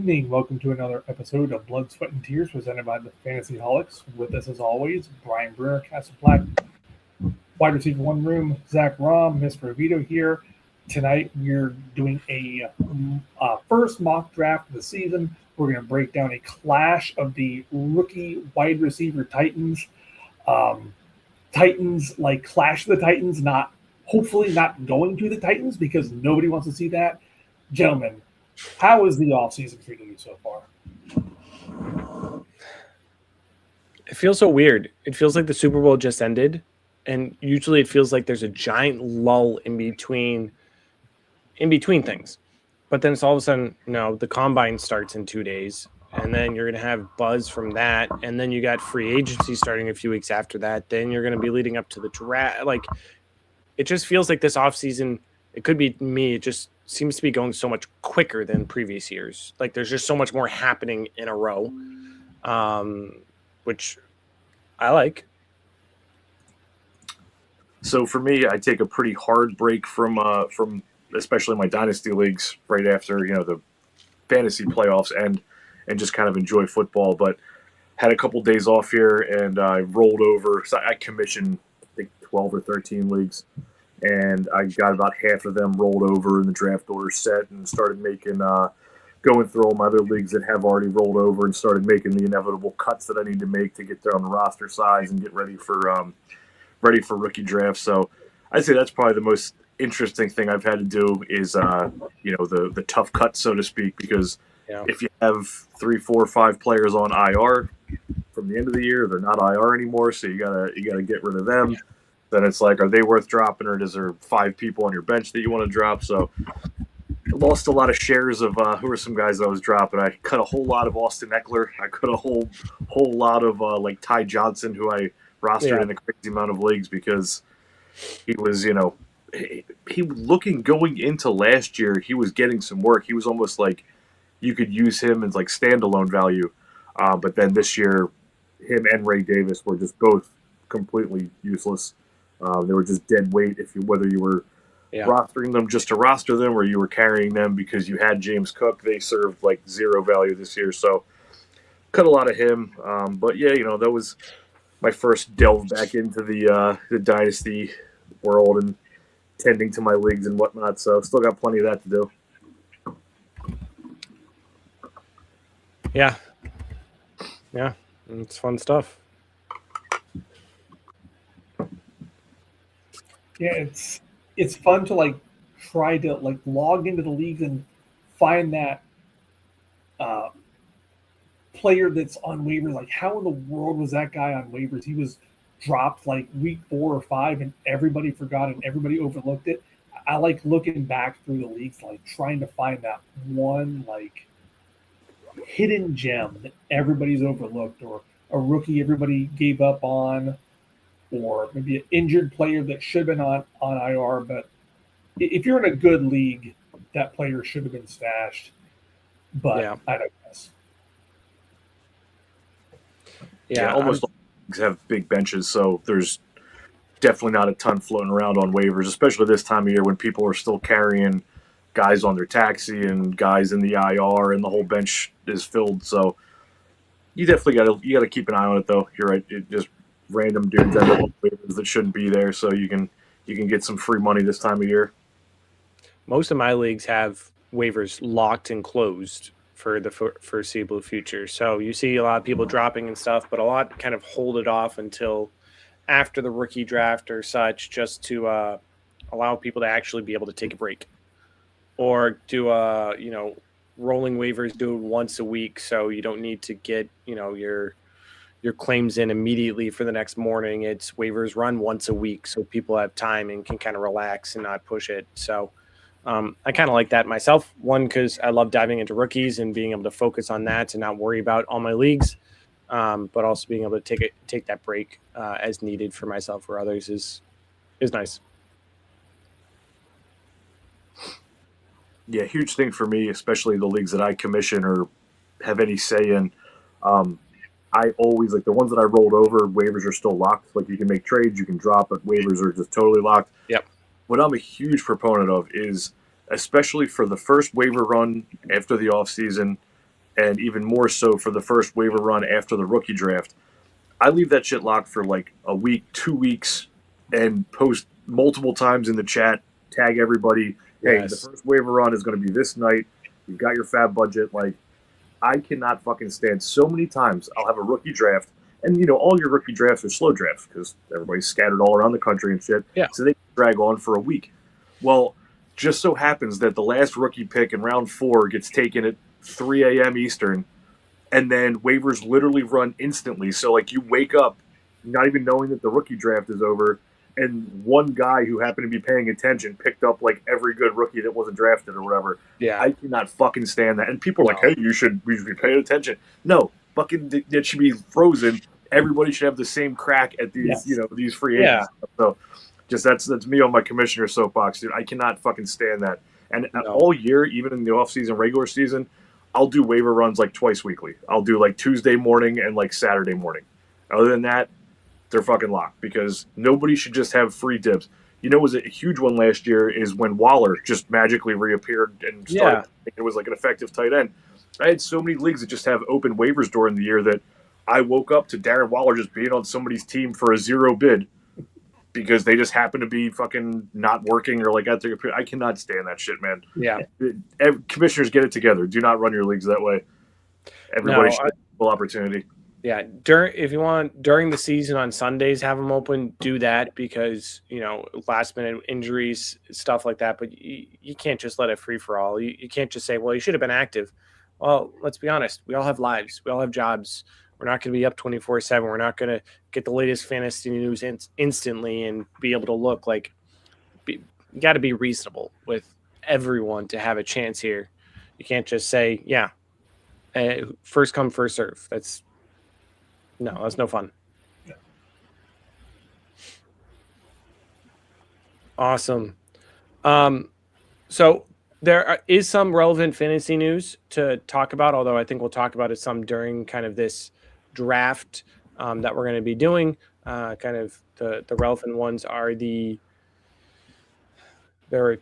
evening. Welcome to another episode of Blood, Sweat, and Tears presented by the Fantasy Holics. With us, as always, Brian Brewer, Castle Black, wide receiver one room, Zach Rom, Mr. Vito here. Tonight, we're doing a first mock draft of the season. We're going to break down a clash of the rookie wide receiver Titans. Titans, like Clash of the Titans, hopefully not going to the Titans because nobody wants to see that. Gentlemen, how is the offseason treating you so far? It feels so weird. It feels like the Super Bowl just ended, and usually it feels like there's a giant lull in between things. But then it's all of a sudden, the combine starts in 2 days, and then you're going to have buzz from that, and then you got free agency starting a few weeks after that. Then you're going to be leading up to the draft. Like, it just feels like this offseason, it could be me, it just seems to be going so much quicker than previous years. Like, there's just so much more happening in a row, which I like. So for me, I take a pretty hard break from especially my dynasty leagues right after the fantasy playoffs end, and just kind of enjoy football. But had a couple days off here, and I rolled over. So I commissioned, I think, 12 or 13 leagues. And I got about half of them rolled over in the draft order set and started making, going through all my other leagues that have already rolled over and started making the inevitable cuts that I need to make to get there on the roster size and get ready for rookie drafts. So I'd say that's probably the most interesting thing I've had to do is, the tough cut, so to speak, because if you have 3, 4, 5 players on IR from the end of the year, they're not IR anymore. So you gotta get rid of them. Yeah. Then it's like, are they worth dropping, or is there 5 people on your bench that you want to drop? So I lost a lot of shares of who are some guys that I was dropping. I cut a whole lot of Austin Eckler. I cut a whole lot of like Ty Johnson, who I rostered in a crazy amount of leagues because he was, he looking going into last year, he was getting some work. He was almost like you could use him as like standalone value. But then this year, him and Ray Davis were just both completely useless. They were just dead weight whether you were rostering them just to roster them or you were carrying them because you had James Cook. They served like zero value this year. So cut a lot of him. But yeah, that was my first delve back into the dynasty world and tending to my leagues and whatnot. So still got plenty of that to do. Yeah. It's fun stuff. Yeah, it's fun to try to log into the leagues and find that player that's on waivers. Like, how in the world was that guy on waivers? He was dropped like week 4 or 5, and everybody forgot and everybody overlooked it. I like looking back through the leagues, like trying to find that one hidden gem that everybody's overlooked, or a rookie everybody gave up on, or maybe an injured player that should have been on IR. But if you're in a good league, that player should have been stashed. But I don't guess. Yeah, almost all leagues have big benches, so there's definitely not a ton floating around on waivers, especially this time of year when people are still carrying guys on their taxi and guys in the IR and the whole bench is filled. So you definitely got to keep an eye on it, though. You're right. It just random dudes that have waivers that shouldn't be there, so you can get some free money this time of year. Most of my leagues have waivers locked and closed for the foreseeable future. So you see a lot of people dropping and stuff, but a lot kind of hold it off until after the rookie draft or such, just to allow people to actually be able to take a break, or do rolling waivers, do it once a week, so you don't need to get your claims in immediately for the next morning. It's waivers run once a week, so people have time and can kind of relax and not push it. So I kind of like that myself. One, because I love diving into rookies and being able to focus on that and not worry about all my leagues. But also being able to take that break as needed for myself or others is nice. Yeah, huge thing for me, especially the leagues that I commission or have any say in. I always, the ones that I rolled over, waivers are still locked. Like, you can make trades, you can drop, but waivers are just totally locked. Yep. What I'm a huge proponent of is, especially for the first waiver run after the offseason, and even more so for the first waiver run after the rookie draft, I leave that shit locked for like a week, 2 weeks, and post multiple times in the chat, tag everybody. Hey, Yes. the first waiver run is going to be this night. You've got your fab budget. Like, I cannot fucking stand so many times I'll have a rookie draft, and all your rookie drafts are slow drafts because everybody's scattered all around the country and shit. Yeah. So they drag on for a week. Well, just so happens that the last rookie pick in round 4 gets taken at 3 a.m. Eastern, and then waivers literally run instantly. So, like, you wake up not even knowing that the rookie draft is over, and one guy who happened to be paying attention picked up, like, every good rookie that wasn't drafted or whatever. Yeah. I cannot fucking stand that. And people are like, hey, we should be paying attention. No, fucking it should be frozen. Everybody should have the same crack at these, these free agents. Yeah. So, just that's me on my commissioner soapbox, dude. I cannot fucking stand that. And all year, even in the off-season, regular season, I'll do waiver runs like twice weekly. I'll do like Tuesday morning and like Saturday morning. Other than that, they're fucking locked because nobody should just have free dibs. What was a huge one last year is when Waller just magically reappeared and started. It was like an effective tight end. I had so many leagues that just have open waivers during the year that I woke up to Darren Waller just being on somebody's team for a 0 bid because they just happen to be fucking not working or like at their. I cannot stand that shit, man. Yeah. Commissioners, get it together. Do not run your leagues that way. Everybody should have full opportunity. Yeah, if you want during the season on Sundays, have them open. Do that because last minute injuries, stuff like that. But you can't just let it free for all. You can't just say, well, you should have been active. Well, let's be honest. We all have lives. We all have jobs. We're not going to be up 24/7. We're not going to get the latest fantasy news instantly and be able to look like. You got to be reasonable with everyone to have a chance here. You can't just say, yeah, first come, first serve. That's no fun. Yeah. Awesome. So there is some relevant fantasy news to talk about, although I think we'll talk about it some during kind of this draft that we're going to be doing. Kind of the relevant ones are there are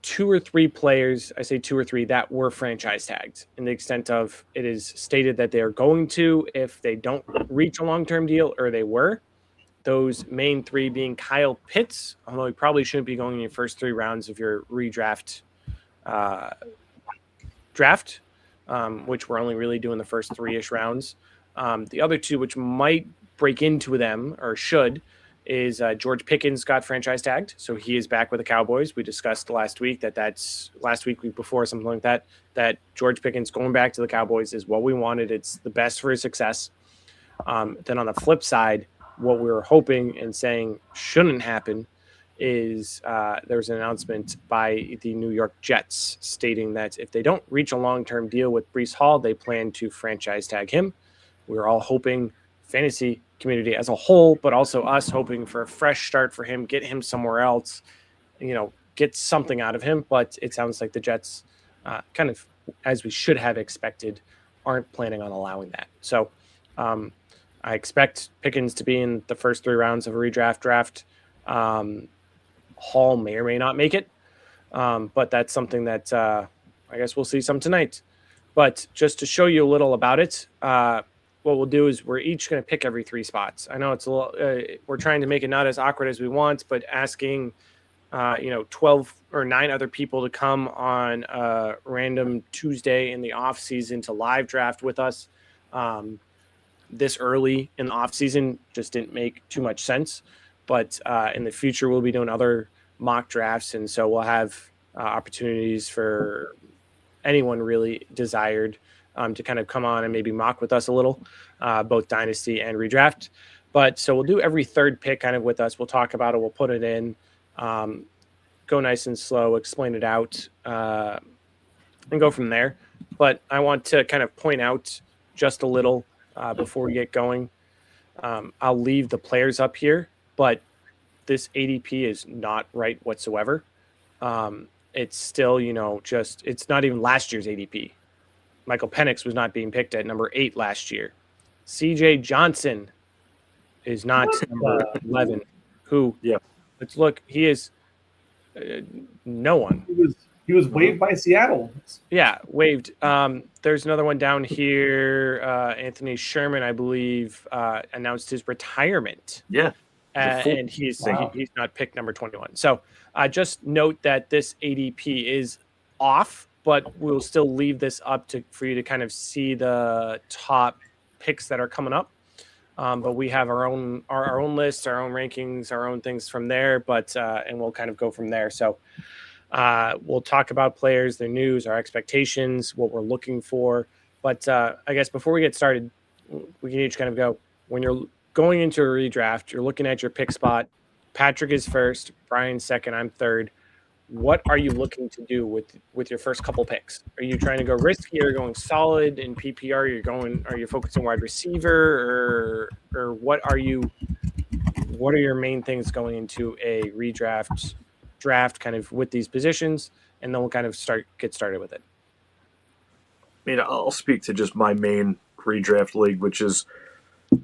2 or 3 players, I say 2 or 3, that were franchise tagged in the extent of it is stated that they are going to if they don't reach a long-term deal, or they were. Those main 3 being Kyle Pitts, although he probably shouldn't be going in your first 3 rounds of your redraft draft, which we're only really doing the first 3-ish rounds. The other 2, which might break into them or should, is George Pickens got franchise tagged, so he is back with the Cowboys. We discussed last week week before, something like that George Pickens going back to the Cowboys is what we wanted. It's the best for his success. Then on the flip side, what we were hoping and saying shouldn't happen is there was an announcement by the New York Jets stating that if they don't reach a long-term deal with Breece Hall, they plan to franchise tag him. We were all hoping, fantasy community as a whole, but also us hoping for a fresh start for him, get him somewhere else, get something out of him. But it sounds like the Jets, kind of as we should have expected, aren't planning on allowing that. So I expect Pickens to be in the first 3 rounds of a redraft draft. Hall may or may not make it, but that's something that I guess we'll see some tonight. But just to show you a little about it, what we'll do is we're each going to pick every 3 spots. I know it's a little, we're trying to make it not as awkward as we want, but asking, 12 or 9 other people to come on a random Tuesday in the off season to live draft with us. This early in the off season just didn't make too much sense, but in the future we'll be doing other mock drafts. And so we'll have opportunities for anyone really desired to kind of come on and maybe mock with us a little, both Dynasty and Redraft. But so we'll do every 3rd pick kind of with us. We'll talk about it. We'll put it in, go nice and slow, explain it out, and go from there. But I want to kind of point out just a little before we get going. I'll leave the players up here, but this ADP is not right whatsoever. It's still, it's not even last year's ADP. Michael Penix was not being picked at number 8 last year. CJ Johnson is not number 11. Let's look, he is no one. He was waived by Seattle. Yeah, waived. There's another one down here. Anthony Sherman, I believe, announced his retirement. Yeah. And he's not pick number 21. So just note that this ADP is off, but we'll still leave this up for you to kind of see the top picks that are coming up. But we have our own lists, our own rankings, our own things from there. But and we'll kind of go from there. So we'll talk about players, their news, our expectations, what we're looking for. But I guess before we get started, we can each kind of go, when you're going into a redraft, you're looking at your pick spot. Patrick is first, Brian's second, I'm third. What are you looking to do with your first couple picks? Are you trying to go risky or going solid in PPR? Are you focusing wide receiver or what are your main things going into a redraft draft kind of with these positions? And then we'll kind of get started with it. I mean, I'll speak to just my main redraft league, which is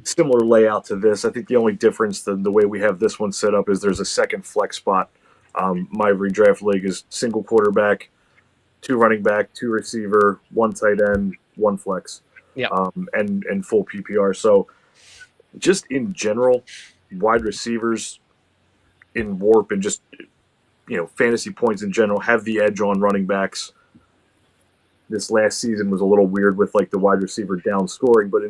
similar layout to this. I think the only difference than the way we have this one set up is there's a second flex spot. My redraft league is single quarterback, 2 running back, 2 receiver, 1 tight end, 1 flex, and full PPR. So just in general, wide receivers in warp and just, fantasy points in general have the edge on running backs. This last season was a little weird with like the wide receiver down scoring, but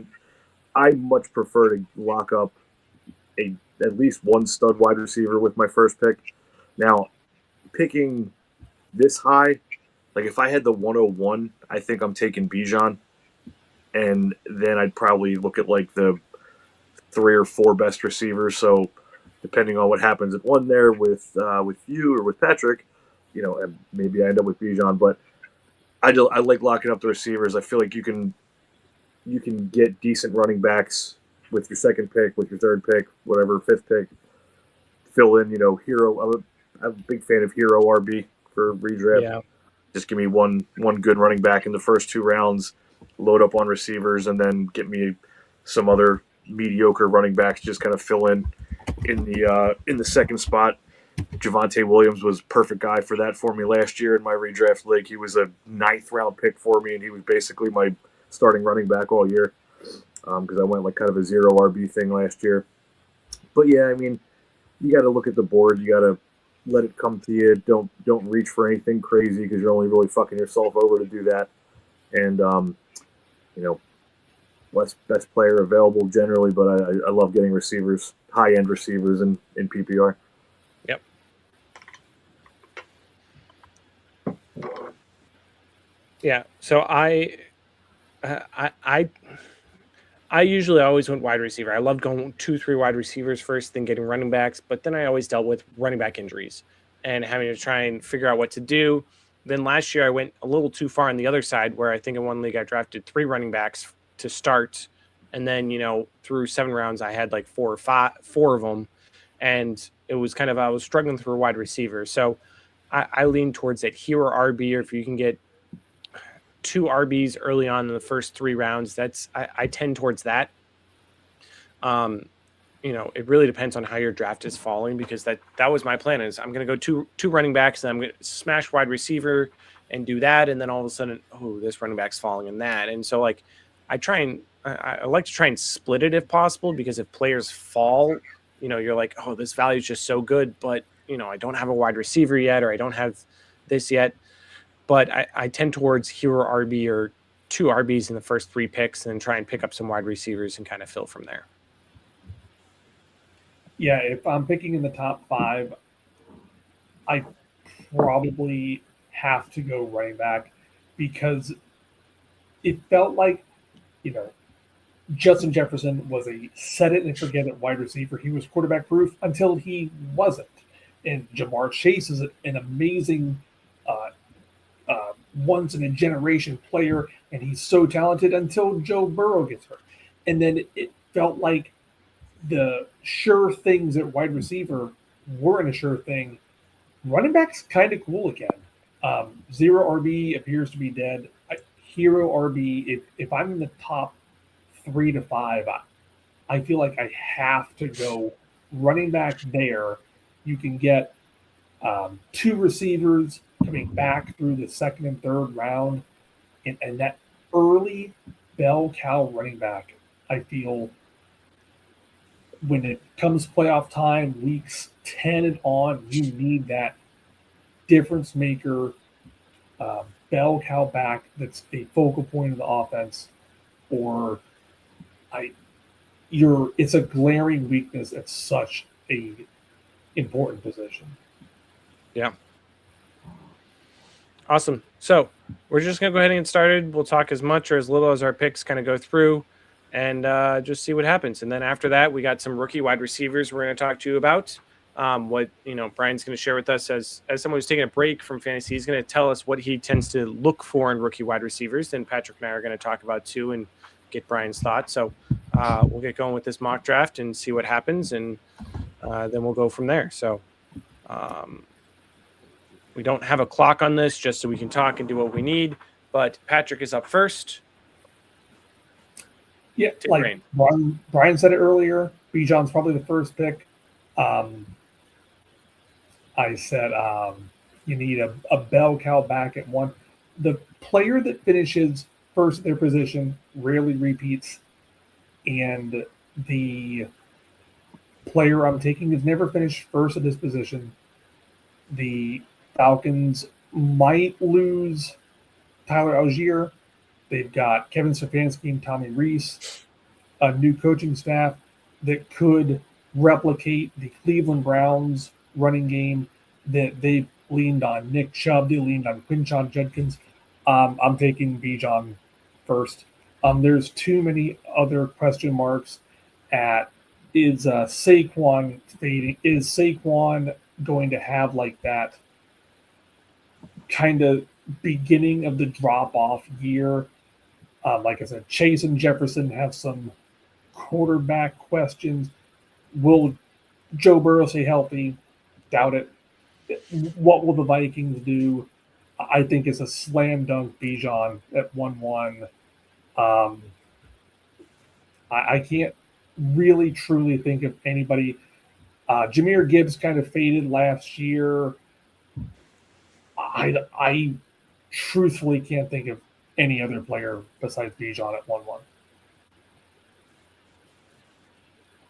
I much prefer to lock up at least one stud wide receiver with my first pick. Now, picking this high, like if I had the 101, I think I'm taking Bijan, and then I'd probably look at like the 3 or 4 best receivers. So depending on what happens at 1 there with you or with Patrick, and maybe I end up with Bijan. But I like locking up the receivers. I feel like you can get decent running backs with your second pick, with your third pick, whatever, 5th pick. Fill in, hero. I'm a big fan of hero RB for redraft. Yeah. Just give me one good running back in the first 2 rounds, load up on receivers, and then get me some other mediocre running backs. Just kind of fill in the second spot. Javonte Williams was perfect guy for that for me last year in my redraft league. He was a 9th round pick for me, and he was basically my starting running back all year because I went like kind of a 0 RB thing last year. But yeah, I mean, you got to look at the board. You got to let it come to you. Don't reach for anything crazy because you're only really fucking yourself over to do that. And best player available generally, but I love getting receivers, high end receivers in PPR. Yep. Yeah. So I usually always went wide receiver. I loved going 2-3 wide receivers first, then getting running backs. But then I always dealt with running back injuries and having to try and figure out what to do. Then last year I went a little too far on the other side where I think in one league I drafted 3 running backs to start. And then, through 7 rounds, I had like 4 of them. And it was I was struggling through a wide receiver. So I lean towards that hero RB, or if you can get 2 RBs early on in the first 3 rounds, I tend towards that. It really depends on how your draft is falling, because that was my plan. Is I'm going to go two running backs, and I'm going to smash wide receiver and do that, and then all of a sudden, this running back's falling in that. And so like I like to try and split it if possible, because if players fall, you're like, this value is just so good, but I don't have a wide receiver yet, or I don't have this yet. But I tend towards hero RB or 2 RBs in the first 3 picks, and then try and pick up some wide receivers and kind of fill from there. Yeah, if I'm picking in the top 5, I probably have to go running back, because it felt like, Justin Jefferson was a set it and forget it wide receiver. He was quarterback proof until he wasn't. And Jamar Chase is an amazing once in a generation player, and he's so talented until Joe Burrow gets hurt. And then it felt like the sure things at wide receiver weren't a sure thing. Running back's kind of cool again. 0 RB appears to be dead. Hero RB, if I'm in the top 3 to 5, I feel like I have to go running back there. You can get 2 receivers coming back through the second and third round, and that early bell cow running back, I feel when it comes playoff time, weeks 10 and on, you need that difference maker, bell cow back that's a focal point of the offense, or it's a glaring weakness at such a important position. Yeah. Awesome. So we're just going to go ahead and get started. We'll talk as much or as little as our picks kind of go through and just see what happens. And then after that, we got some rookie wide receivers we're going to talk to you about. What, Brian's going to share with us as someone who's taking a break from fantasy. He's going to tell us what he tends to look for in rookie wide receivers. Then Patrick and I are going to talk about too and get Brian's thoughts. So we'll get going with this mock draft and see what happens. And then we'll go from there. So we don't have a clock on this just so we can talk and do what we need. But Patrick is up first. Yeah, like Brian said it earlier, Bijan's probably the first pick. I said you need a bell cow back at one. The player that finishes first at their position rarely repeats, and the player I'm taking has never finished first at this position. The Falcons might lose Tyler Algier. They've got Kevin Stefanski and Tommy Reese, a new coaching staff that could replicate the Cleveland Browns running game that they leaned on Nick Chubb, they leaned on Quinshon Judkins. I'm taking Bijan first. There's too many other question marks at is Saquon fading? Is Saquon going to have like that kind of beginning of the drop-off year? Like I said, Chase and Jefferson have some quarterback questions. Will Joe Burrow stay healthy? Doubt it. What will the Vikings do? I think it's a slam dunk Bijan at 1-1. I can't really truly think of anybody. Jahmyr Gibbs kind of faded last year. I truthfully can't think of any other player besides Bijan at 1-1.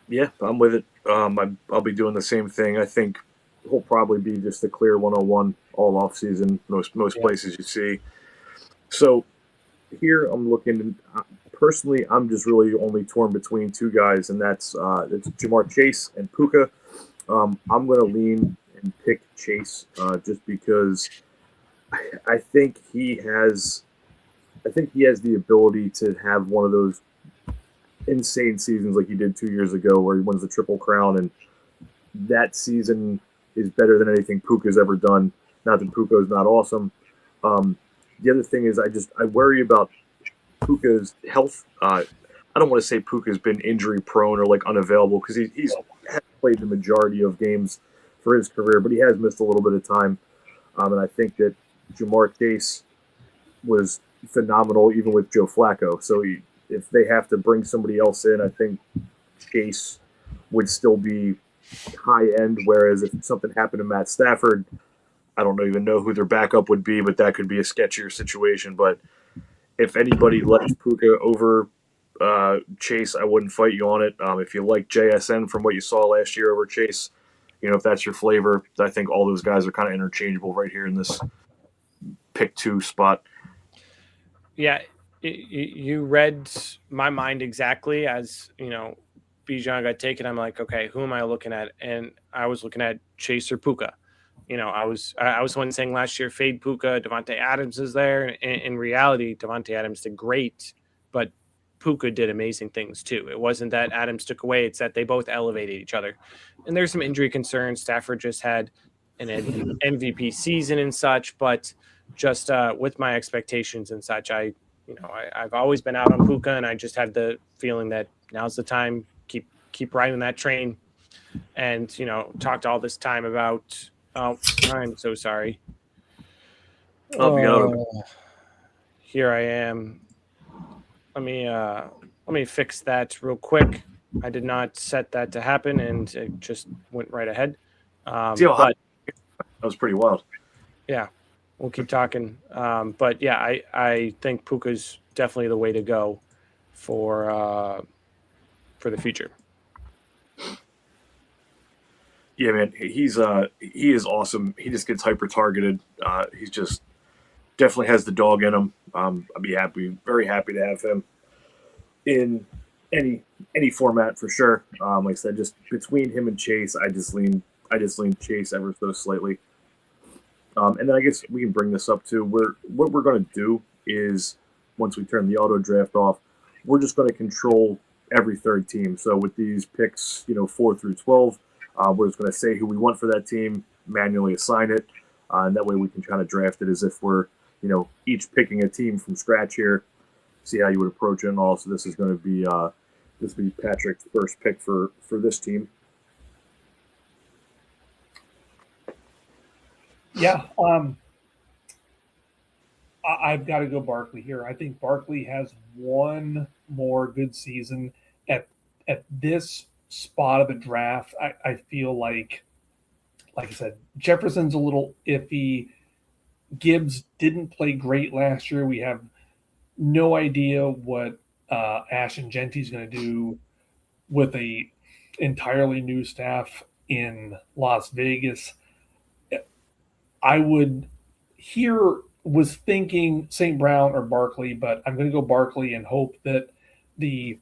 Yeah, I'm with it. I'll be doing the same thing. I think he'll probably be just a clear 101 all off season. Most places you see. So here I'm looking. Personally, I'm just really only torn between two guys, and that's Ja'Marr Chase and Puka. I'm going to lean and pick Chase just because I think he has the ability to have one of those insane seasons like he did 2 years ago where he wins the Triple Crown, and that season is better than anything Puka's ever done. Not that Puka is not awesome. The other thing is I worry about Puka's health. I don't want to say Puka's been injury prone or like unavailable because he's played the majority of games for his career, but he has missed a little bit of time. And I think that Ja'Marr Chase was phenomenal even with Joe Flacco. So if they have to bring somebody else in, I think Chase would still be high end, whereas if something happened to Matt Stafford, I don't even know who their backup would be, but that could be a sketchier situation. But if anybody left Puka over Chase, I wouldn't fight you on it. If you like JSN from what you saw last year over Chase, if that's your flavor, I think all those guys are kind of interchangeable right here in this pick 2 spot. Yeah, you read my mind exactly as, Bijan got taken. I'm like, okay, who am I looking at? And I was looking at Chase or Puka. I was the one saying last year, fade Puka, Devontae Adams is there. In reality, Devontae Adams did great, but Puka did amazing things too. It wasn't that Adams took away, it's that they both elevated each other. And there's some injury concerns. Stafford just had an MVP season and such, but just with my expectations and such, I've always been out on Puka, and I just had the feeling that now's the time. Keep riding that train, and talked all this time about. Oh, I'm so sorry. Here I am. Let me fix that real quick. I did not set that to happen, and it just went right ahead. That was pretty wild. Yeah. we'll keep talking. But yeah, I think Puka's definitely the way to go for the future. Yeah, man, he is awesome. He just gets hyper targeted. He's just definitely has the dog in him. I'd be very happy to have him in any format for sure. Like I said, just between him and Chase, I just lean Chase ever so slightly. And then I guess we can bring this up too. What we're going to do is once we turn the auto draft off, we're just going to control every third team. So with these picks, 4 through 12, we're just going to say who we want for that team, manually assign it, and that way we can kind of draft it as if we're each picking a team from scratch here. See how you would approach it and all. So this is going to be Patrick's first pick for this team. Yeah, I've got to go Barkley here. I think Barkley has one more good season at this spot of the draft. I feel like I said, Jefferson's a little iffy. Gibbs didn't play great last year. We have no idea what Ashton Genty's going to do with a entirely new staff in Las Vegas. I was thinking St. Brown or Barkley, but I'm going to go Barkley and hope that the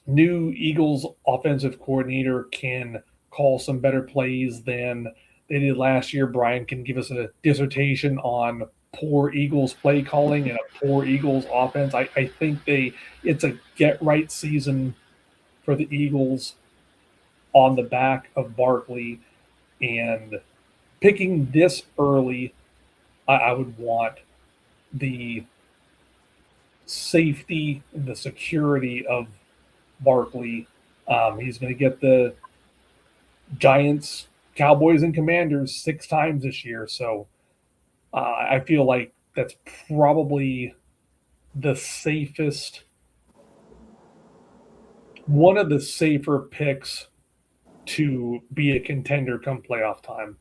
new Eagles offensive coordinator can call some better plays than they did last year. Brian can give us a dissertation on poor Eagles play calling and a poor Eagles offense. I think it's a get right season for the Eagles on the back of Barkley, and picking this early, I would want the safety and the security of Barkley. He's going to get the Giants, Cowboys, and Commanders 6 times this year. So I feel like that's probably the safest, one of the safer picks to be a contender come playoff time.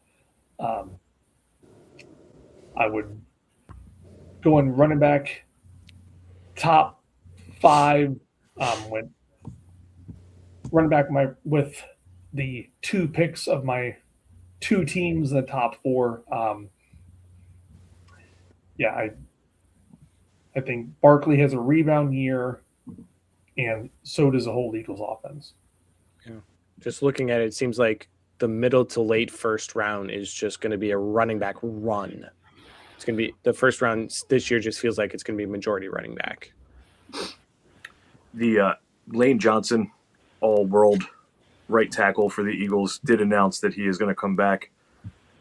I would go in running back top 5 with running back with the 2 picks of my 2 teams in the top 4. I think Barkley has a rebound year, and so does the whole Eagles offense. Yeah. Just looking at it, it seems like the middle to late first round is just going to be a running back run. It's going to be the first round this year just feels like it's going to be majority running back. The Lane Johnson, all-world right tackle for the Eagles, did announce that he is going to come back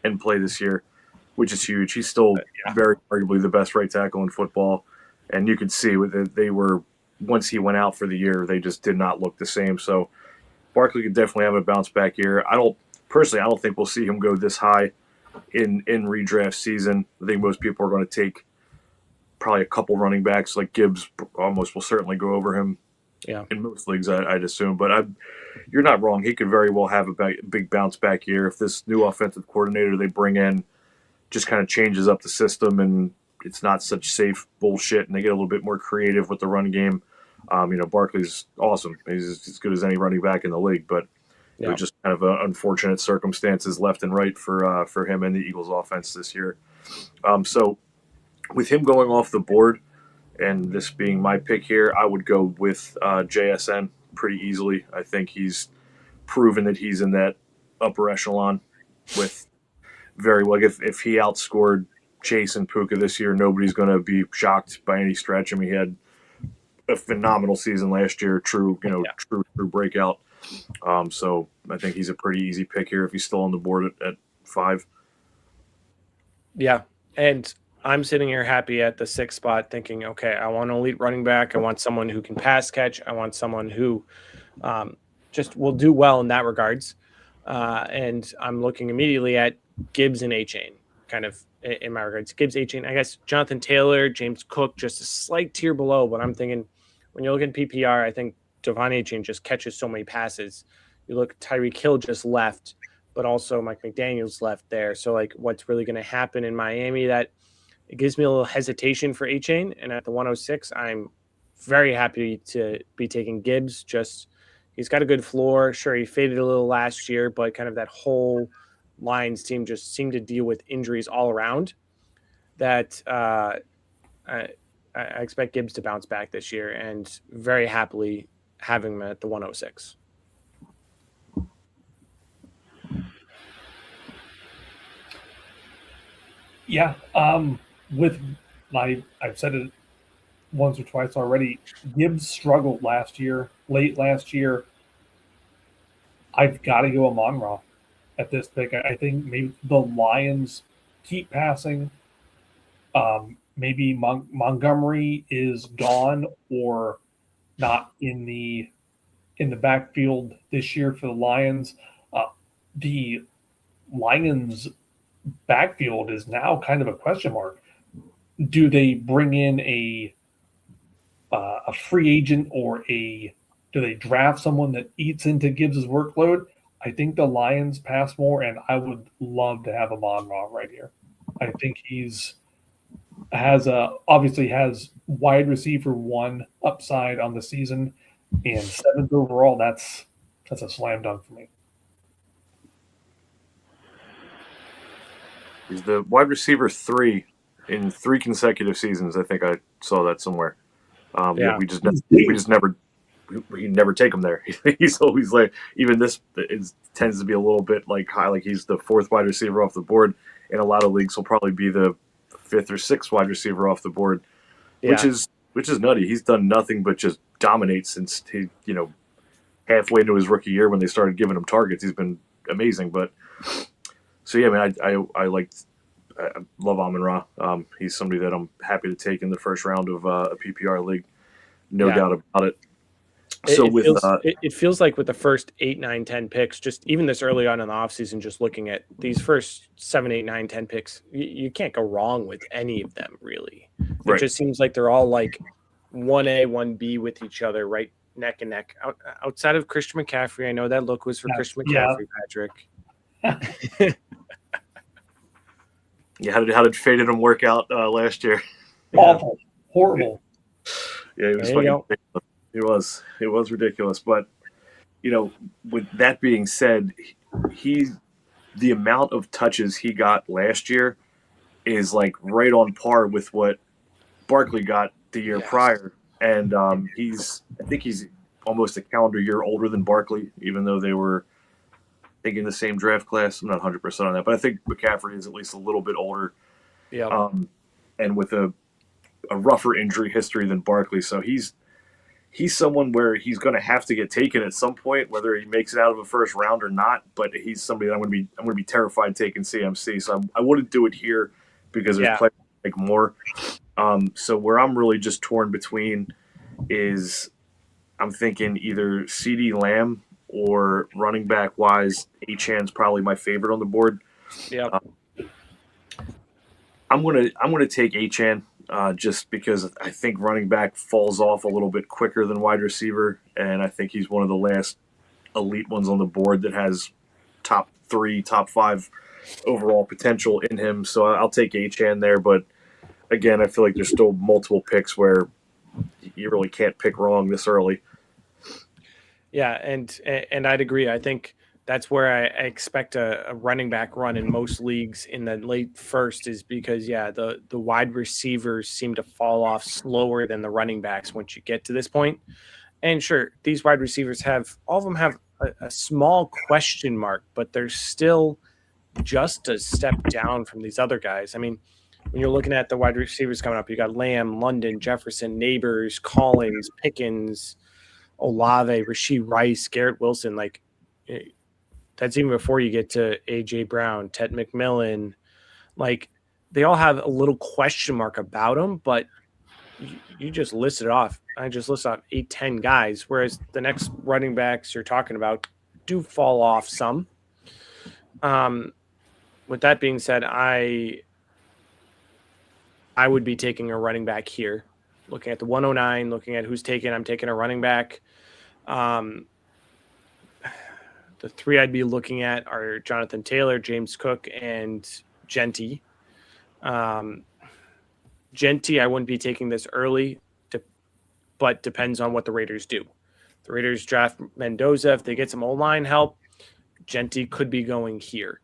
and play this year, which is huge. He's still very arguably the best right tackle in football, and you could see they were once he went out for the year, they just did not look the same. So Barkley could definitely have a bounce back year. I don't think we'll see him go this high in redraft season. I think most people are going to take probably a couple running backs, like Gibbs almost will certainly go over him in most leagues, I'd assume. But you're not wrong. He could very well have a big bounce back year if this new offensive coordinator they bring in just kind of changes up the system and it's not such safe bullshit and they get a little bit more creative with the run game. Barkley's awesome. He's as good as any running back in the league, but it was just kind of unfortunate circumstances left and right for him and the Eagles offense this year. So with him going off the board and this being my pick here, I would go with JSN pretty easily. I think he's proven that he's in that upper echelon with very well. If he outscored Chase and Puka this year, nobody's going to be shocked by any stretch. I mean, he had a phenomenal season last year, true breakout. So I think he's a pretty easy pick here if he's still on the board at 5. Yeah, and I'm sitting here happy at the 6th spot thinking, okay, I want an elite running back. I want someone who can pass catch. I want someone who just will do well in that regards. And I'm looking immediately at Gibbs and A-Chain, kind of in my regards. Gibbs, A-Chain, I guess Jonathan Taylor, James Cook, just a slight tier below. But I'm thinking when you look at PPR, I think Devon A-Chain just catches so many passes. You look, Tyreek Hill just left, but also Mike McDaniel's left there. So, like, what's really going to happen in Miami that it gives me a little hesitation for A-Chain. And at the 106, I'm very happy to be taking Gibbs. Just he's got a good floor. Sure, he faded a little last year, but kind of that whole Lions team just seemed to deal with injuries all around. That I expect Gibbs to bounce back this year, and very happily having him at the 106. Yeah, I've said it once or twice already. Gibbs struggled late last year. I've got to go Amon-Ra at this pick. I think maybe the Lions keep passing. Maybe Montgomery is gone or not in the backfield this year for the Lions. The Lions backfield is now kind of a question mark. Do they bring in a free agent or do they draft someone that eats into Gibbs' workload? I think the Lions pass more, and I would love to have Amon-Ra right here. I think obviously has wide receiver 1 upside on the season, and 7th overall. That's a slam dunk for me. He's the wide receiver 3 in 3 consecutive seasons. I think I saw that somewhere. Yeah. We never take him there. He's always like, even this tends to be a little bit like high. Like he's the 4th wide receiver off the board. In a lot of leagues, he'll probably be the 5th or 6th wide receiver off the board, which is nutty. He's done nothing but just dominate since he, halfway into his rookie year when they started giving him targets. He's been amazing. But so yeah, man, I love Amon-Ra. He's somebody that I'm happy to take in the first round of a PPR league. No doubt about it. So it feels like with the first 8, 9, 10 picks, just even this early on in the offseason, just looking at these first 7, 8, 9, 10 picks, you can't go wrong with any of them, really. It just seems like they're all like 1A, 1B with each other, right neck and neck. Outside of Christian McCaffrey, I know that look was for Christian McCaffrey, Patrick. Yeah, how did faded him work out last year? Awful, horrible. Yeah, it was ridiculous. It was ridiculous. But with that being said, the amount of touches he got last year is like right on par with what Barkley got the year prior, and I think he's almost a calendar year older than Barkley, even though they were in the same draft class. I'm not 100% on that, but I think McCaffrey is at least a little bit older. Yeah. And with a rougher injury history than Barkley, so he's someone where he's going to have to get taken at some point, whether he makes it out of a first round or not. But he's somebody that I'm going to be terrified taking CMC. So I wouldn't do it here because there's players like more. So where I'm really just torn between is I'm thinking either CeeDee Lamb or running back wise, Achan's probably my favorite on the board. Yeah. I'm gonna take Achan just because I think running back falls off a little bit quicker than wide receiver, and I think he's one of the last elite ones on the board that has top 3, top 5 overall potential in him. So I'll take Achan there, but again, I feel like there's still multiple picks where you really can't pick wrong this early. Yeah, and I'd agree. I think that's where I expect a running back run in most leagues in the late first is because, the wide receivers seem to fall off slower than the running backs once you get to this point. And sure, these wide receivers all of them have a small question mark, but they're still just a step down from these other guys. I mean, when you're looking at the wide receivers coming up, you got Lamb, London, Jefferson, Neighbors, Collins, Pickens, Olave, Rashee Rice, Garrett Wilson. Like, that's even before you get to A.J. Brown, Ted McMillan. Like, they all have a little question mark about them, but you just listed off. I just listed off 8, 10 guys, whereas the next running backs you're talking about do fall off some. With that being said, I would be taking a running back here. Looking at the 109, looking at who's taken, I'm taking a running back. The 3 I'd be looking at are Jonathan Taylor, James Cook, and Genty. Genty, I wouldn't be taking this early, but depends on what the Raiders do. The Raiders draft Mendoza. If they get some O-line help, Genty could be going here.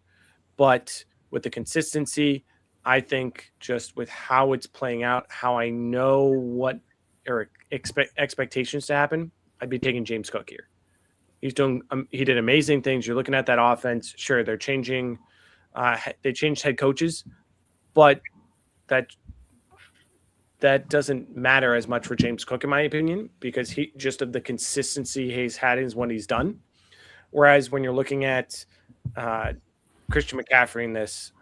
But with the consistency, I think just with how it's playing out, how I know what or expectations to happen, I'd be taking James Cook here. He did amazing things. You're looking at that offense. Sure, they're changing. They changed head coaches, but that doesn't matter as much for James Cook, in my opinion, because he just of the consistency he's had is when he's done. Whereas when you're looking at Christian McCaffrey in this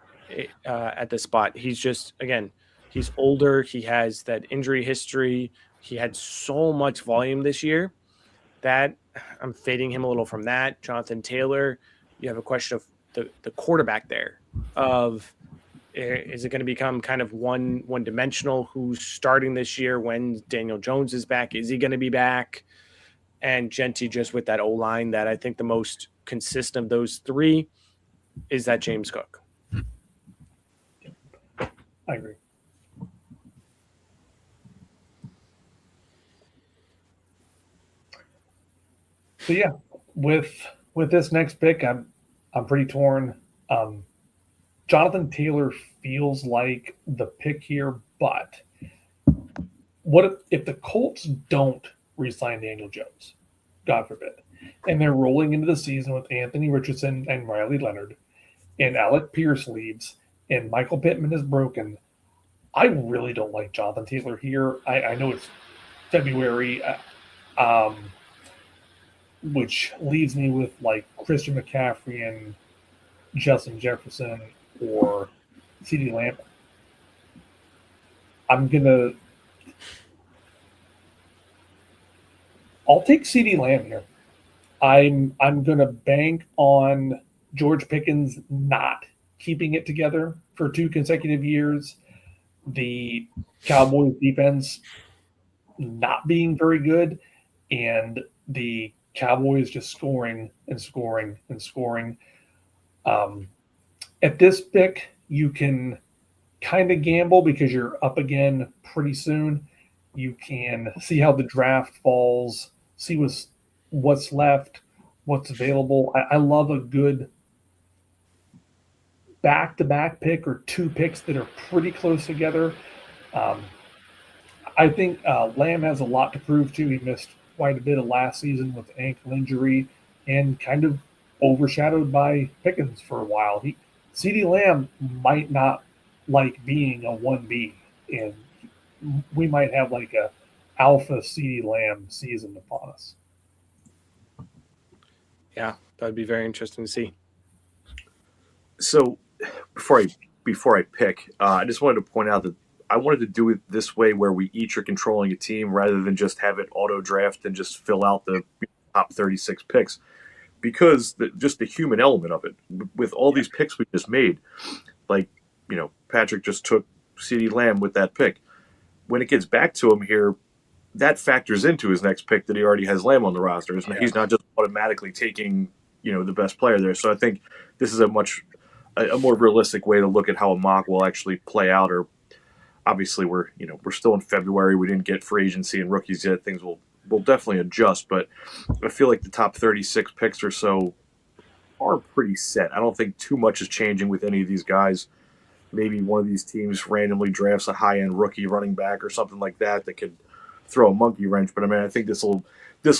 at this spot, he's just, again, he's older. He has that injury history. He had so much volume this year that I'm fading him a little from that. Jonathan Taylor, you have a question of the quarterback there of, is it going to become kind of one-dimensional? Who's starting this year when Daniel Jones is back? Is he going to be back? And Genty just with that O-line that I think the most consistent of those three is that James Cook. I agree. So yeah, with this next pick, I'm pretty torn. Jonathan Taylor feels like the pick here, but what if the Colts don't re-sign Daniel Jones? God forbid. And they're rolling into the season with Anthony Richardson and Riley Leonard, and Alec Pierce leaves, and Michael Pittman is broken. I really don't like Jonathan Taylor here. I know it's February, which leaves me with like Christian McCaffrey and Justin Jefferson or CeeDee Lamb. I'll take CeeDee Lamb here. I'm gonna bank on George Pickens not keeping it together for 2 consecutive years. The Cowboys defense not being very good, and the Cowboys just scoring and scoring and scoring. At this pick, you can kind of gamble because you're up again pretty soon. You can see how the draft falls, see what's left, what's available. I love a good back-to-back pick or 2 picks that are pretty close together. I think Lamb has a lot to prove too. He missed quite a bit of last season with ankle injury and kind of overshadowed by Pickens for a while. CeeDee Lamb might not like being a 1B, and we might have like a alpha CeeDee Lamb season upon us. Yeah, that'd be very interesting to see. So before I pick, I just wanted to point out that I wanted to do it this way where we each are controlling a team rather than just have it auto draft and just fill out the top 36 picks, because just the human element of it with all these picks we just made, like, Patrick just took CeeDee Lamb with that pick. When it gets back to him here, that factors into his next pick that he already has Lamb on the roster. He's not just automatically taking, the best player there. So I think this is a more realistic way to look at how a mock will actually play out. Or obviously we're still in February. We didn't get free agency and rookies yet. Things will definitely adjust, but I feel like the top 36 picks or so are pretty set. I don't think too much is changing with any of these guys. Maybe one of these teams randomly drafts a high-end rookie running back or something like that could throw a monkey wrench. But I think this will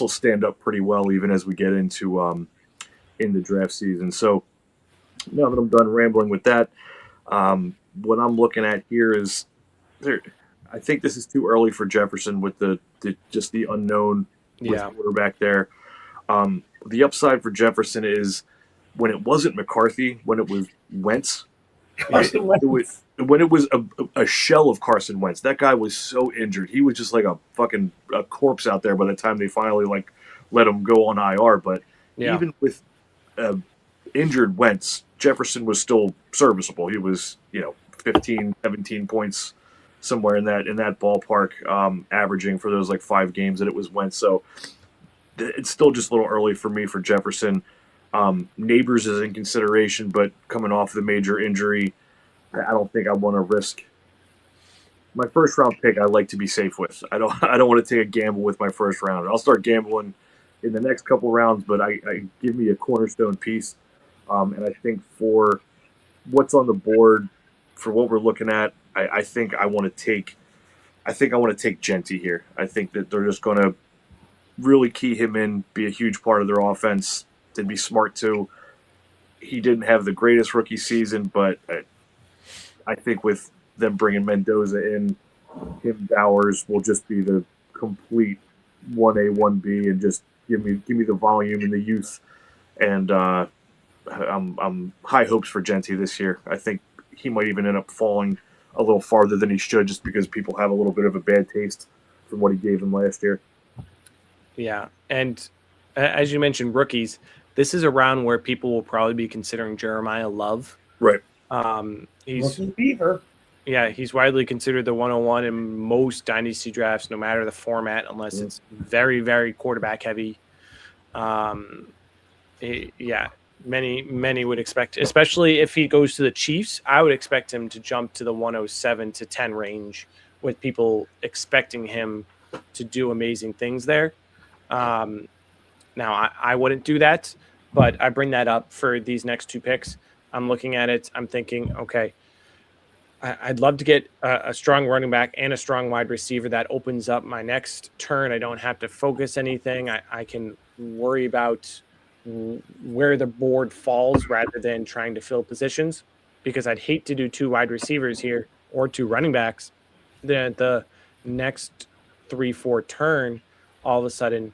stand up pretty well even as we get into in the draft season. So now that I'm done rambling with that, what I'm looking at here is I think this is too early for Jefferson with the unknown with quarterback there. The upside for Jefferson is when it wasn't McCarthy, when it was Wentz. When it was a shell of Carson Wentz. That guy was so injured. He was just like a fucking corpse out there by the time they finally let him go on IR. But even with injured Wentz, Jefferson was still serviceable. He was 15, 17 points somewhere in that ballpark, averaging for those 5 games that it was Wentz. So it's still just a little early for me for Jefferson. Neighbors is in consideration, but coming off the major injury, I don't think I want to risk my first round pick I like to be safe with. I don't want to take a gamble with my first round. I'll start gambling in the next couple rounds, but I give me a cornerstone piece. And I think for what's on the board, for what we're looking at, I think I want to take Genty here. I think that they're just going to really key him in, be a huge part of their offense. They'd be smart too. He didn't have the greatest rookie season, but I think with them bringing Mendoza in, him Bowers will just be the complete 1A, 1B, and just give me the volume and the youth. And I'm high hopes for Genty this year. I think he might even end up falling a little farther than he should, just because people have a little bit of a bad taste from what he gave them last year. Yeah, and as you mentioned, rookies, this is a round where people will probably be considering Jeremiah Love. Right. He's Rookie Beaver. Yeah, he's widely considered the 101 in most dynasty drafts, no matter the format, unless it's very, very quarterback heavy. Many would expect, especially if he goes to the Chiefs, I would expect him to jump to the 107 to 10 range, with people expecting him to do amazing things there. Now, I wouldn't do that, but I bring that up for these next two picks. I'm looking at it. I'm thinking, okay, I'd love to get a strong running back and a strong wide receiver. That opens up my next turn. I don't have to focus anything. I can worry about where the board falls rather than trying to fill positions, because I'd hate to do two wide receivers here or two running backs. Then the next 3-4 turn, all of a sudden,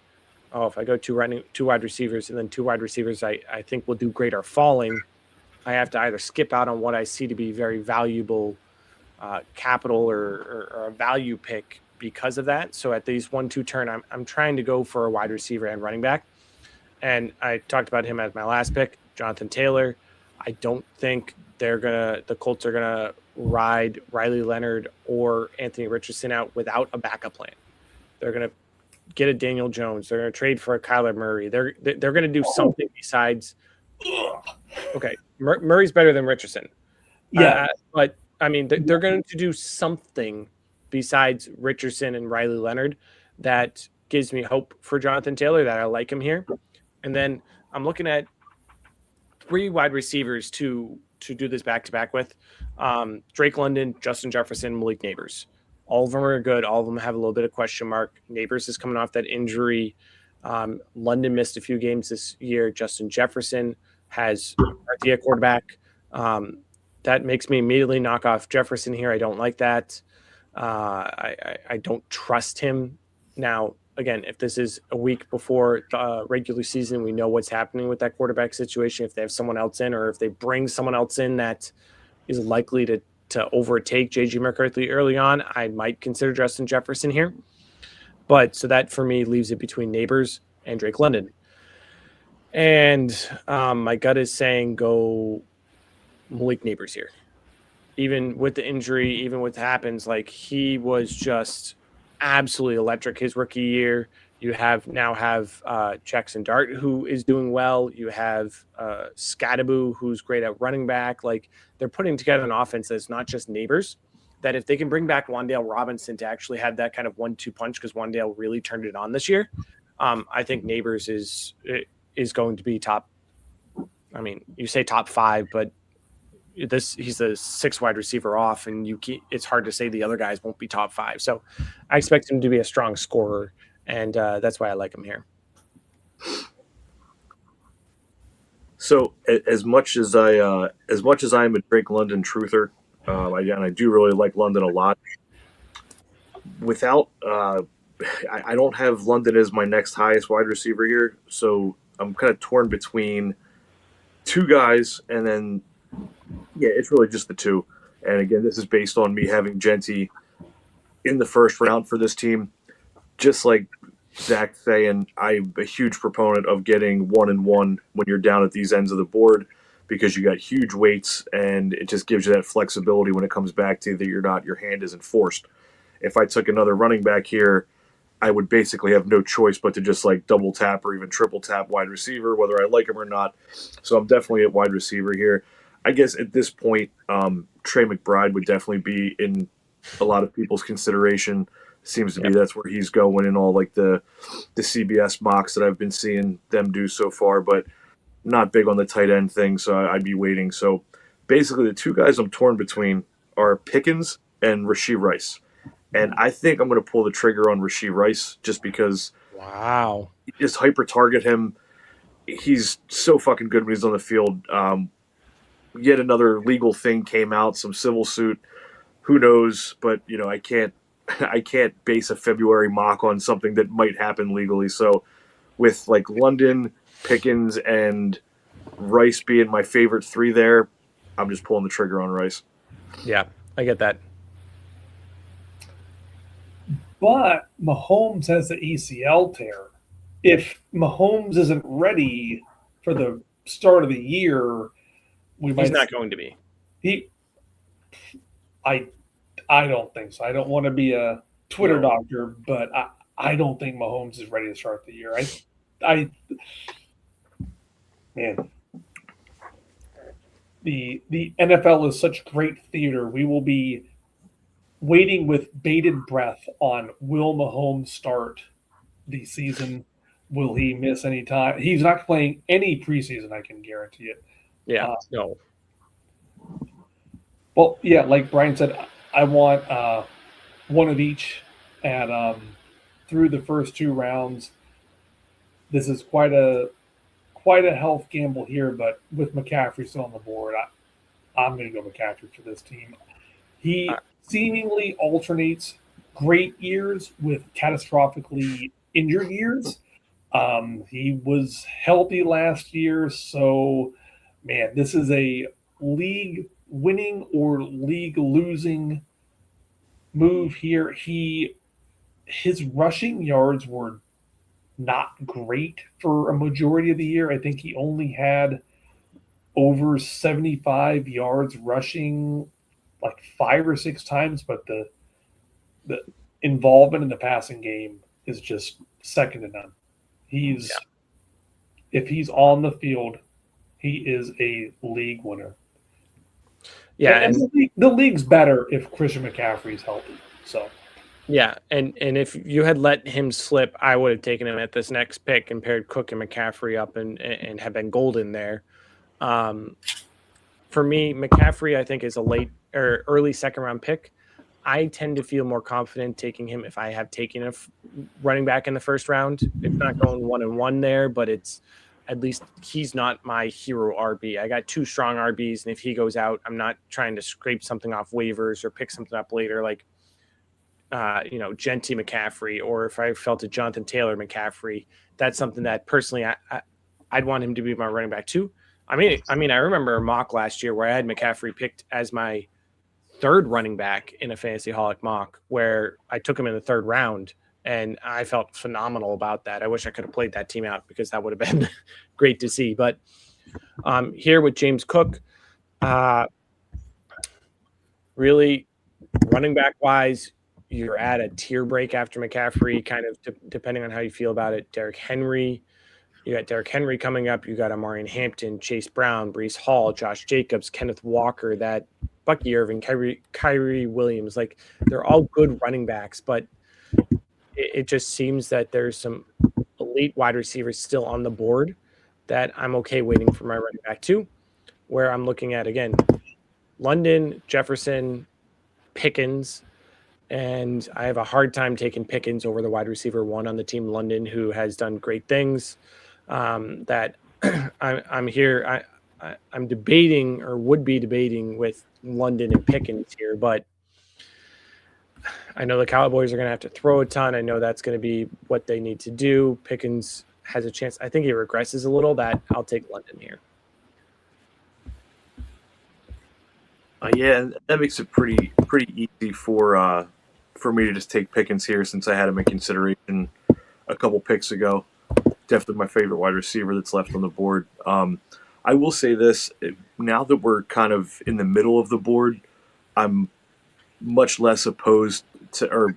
if I go two wide receivers and then two wide receivers I think will do great are falling, I have to either skip out on what I see to be very valuable capital or a value pick because of that. So at these 1-2 turn, I'm trying to go for a wide receiver and running back. And I talked about him as my last pick, Jonathan Taylor. I don't think the Colts are gonna ride Riley Leonard or Anthony Richardson out without a backup plan. They're gonna get a Daniel Jones. They're gonna trade for a Kyler Murray. They're gonna do something besides. Okay, Murray's better than Richardson. Yeah, but I mean, they're going to do something besides Richardson and Riley Leonard that gives me hope for Jonathan Taylor, that I like him here. And then I'm looking at three wide receivers to do this back-to-back with. Drake London, Justin Jefferson, Malik Neighbors. All of them are good. All of them have a little bit of question mark. Neighbors is coming off that injury. London missed a few games this year. Justin Jefferson has a quarterback. That makes me immediately knock off Jefferson here. I don't like that. I don't trust him. Now, again, if this is a week before the regular season, we know what's happening with that quarterback situation. If they have someone else in, or if they bring someone else in that is likely to overtake J.G. McCarthy early on, I might consider Justin Jefferson here. But so that for me leaves it between Neighbors and Drake London. And my gut is saying go Malik Neighbors here. Even with the injury, even with what happens, like, he was just absolutely electric his rookie year. You now have Jackson Dart, who is doing well. You have Scadaboo, who's great at running back. Like, they're putting together an offense that's not just Neighbors, that if they can bring back Wan'Dale Robinson to actually have that kind of 1-2 punch, because Wan'Dale really turned it on this year, I think Neighbors is going to be top. I mean, you say top 5, but he's a 6 wide receiver off, and it's hard to say the other guys won't be top 5. So I expect him to be a strong scorer, and that's why I like him here. So as much as I am a Drake London truther, and I do really like London a lot. Without I don't have London as my next highest wide receiver here, so I'm kind of torn between two guys, and then it's really just the two. And again, this is based on me having Genty in the first round for this team. Just like Zach saying, I'm a huge proponent of getting 1-1 when you're down at these ends of the board, because you got huge weights, and it just gives you that flexibility when it comes back to that your hand isn't forced. If I took another running back here, I would basically have no choice but to just like double tap or even triple tap wide receiver, whether I like him or not. So I'm definitely at wide receiver here. I guess at this point, Trey McBride would definitely be in a lot of people's consideration. Seems to be that's where he's going in all like the CBS mocks that I've been seeing them do so far, but not big on the tight end thing, so I'd be waiting. So basically the two guys I'm torn between are Pickens and Rashee Rice. And I think I'm going to pull the trigger on Rashee Rice just because Wow. just hyper target him. He's so fucking good when he's on the field. Yet another legal thing came out, some civil suit. Who knows? But I can't base a February mock on something that might happen legally. So with like London, Pickens, and Rice being my favorite three there, I'm just pulling the trigger on Rice. Yeah, I get that. But Mahomes has the ACL tear. If Mahomes isn't ready for the start of the year, He's not going to be. I don't think so. I don't want to be a Twitter doctor, but I don't think Mahomes is ready to start the year. Man, the NFL is such great theater. We will be waiting with bated breath on will Mahomes start the season. Will he miss any time? He's not playing any preseason, I can guarantee it. Yeah, no. Well, yeah, like Brian said, I want one of each, and through the first two rounds, this is quite a health gamble here. But with McCaffrey still on the board, I'm going to go McCaffrey for this team. He seemingly alternates great years with catastrophically injured years. He was healthy last year, so man, this is a league winning or league losing move here. His rushing yards were not great for a majority of the year. I think he only had over 75 yards rushing like 5 or 6 times, but the involvement in the passing game is just second to none. If he's on the field, he is a league winner. Yeah, and the league's better if Christian McCaffrey's healthy. So, yeah, and if you had let him slip, I would have taken him at this next pick and paired Cook and McCaffrey up and have been golden there. For me, McCaffrey, I think, is a late or early second round pick. I tend to feel more confident taking him if I have taken a running back in the first round. It's not going 1-1 there, but it's at least he's not my hero RB. I got 2 strong RBs, and if he goes out, I'm not trying to scrape something off waivers or pick something up later like, Genty McCaffrey, or if I felt a Jonathan Taylor McCaffrey. That's something that personally I'd want him to be my running back too. I mean, I remember a mock last year where I had McCaffrey picked as my 3rd running back in a Fantasy Holic mock where I took him in the 3rd round, and I felt phenomenal about that. I wish I could have played that team out because that would have been great to see. But here with James Cook, really running back wise, you're at a tier break after McCaffrey, kind of depending on how you feel about it. Derrick Henry. You got Derrick Henry coming up. You got Amarian Hampton, Chase Brown, Breece Hall, Josh Jacobs, Kenneth Walker, that Bucky Irving, Kyrie Williams. Like, they're all good running backs, but it just seems that there's some elite wide receivers still on the board that I'm okay waiting for my running back too, where I'm looking at, again, London, Jefferson, Pickens, and I have a hard time taking Pickens over the wide receiver 1 on the team, London, who has done great things. That I'm here. I'm debating, or would be debating, with London and Pickens here, but I know the Cowboys are going to have to throw a ton. I know that's going to be what they need to do. Pickens has a chance. I think he regresses a little. That I'll take London here. Yeah, that makes it pretty easy for me to just take Pickens here, since I had him in consideration a couple picks ago. Definitely my favorite wide receiver that's left on the board. I will say this, now that we're kind of in the middle of the board, I'm much less opposed to, or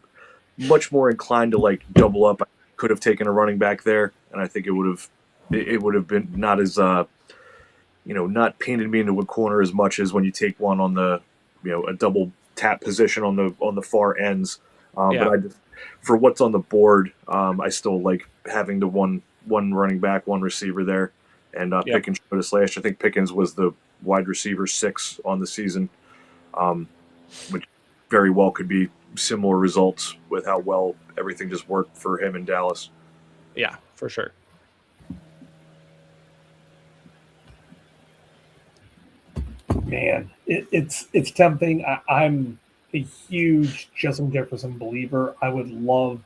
much more inclined to like double up. I could have taken a running back there, and I think it would have been not as not painted me into a corner as much as when you take one on the a double tap position on the far ends. Yeah. But for what's on the board, I still like having the one running back, one receiver there, and Pickens showed us last year. I think Pickens was the wide receiver 6 on the season, which very well could be similar results with how well everything just worked for him in Dallas. Yeah, for sure. Man, it's tempting. I'm a huge Justin Jefferson believer. I would love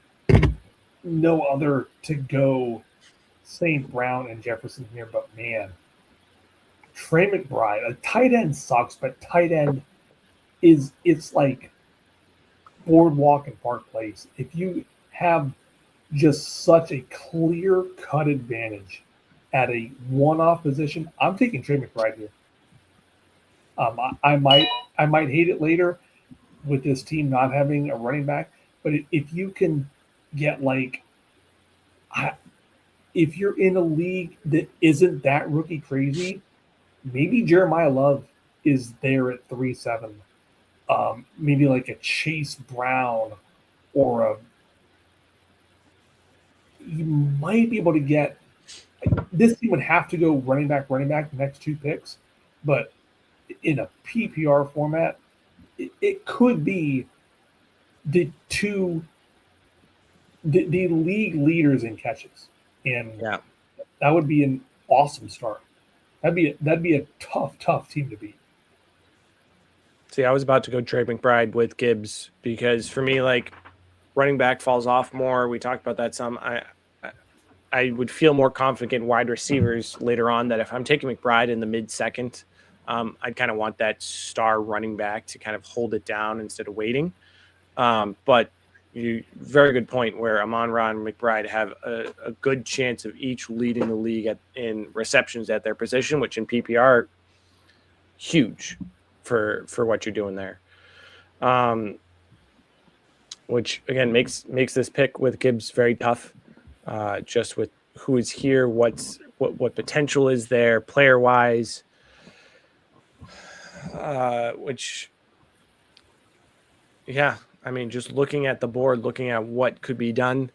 no other to go St. Brown and Jefferson here, but man, Trey McBride, a tight end sucks, but tight end it's like Boardwalk and Park Place. If you have just such a clear cut advantage at a one-off position, I'm taking Trey McBride here. I might hate it later with this team not having a running back, but if you can get if you're in a league that isn't that rookie crazy, maybe Jeremiah Love is there at 3-7. Maybe like a Chase Brown or you might be able to get this team would have to go running back the next 2 picks, but in a PPR format, it could be the league leaders in catches, and that would be an awesome start. That'd be a tough team to beat. See, I was about to go Trey McBride with Gibbs because for me, like running back falls off more. We talked about that some. I would feel more confident in wide receivers later on. That if I'm taking McBride in the mid-second, I'd kind of want that star running back to kind of hold it down instead of waiting. But very good point where Amon-Ra and McBride have a good chance of each leading the league in receptions at their position, which in PPR, huge for what you're doing there. Which again makes this pick with Gibbs very tough, just with who is here, what potential is there player wise. Which, yeah, I mean, just looking at the board, looking at what could be done.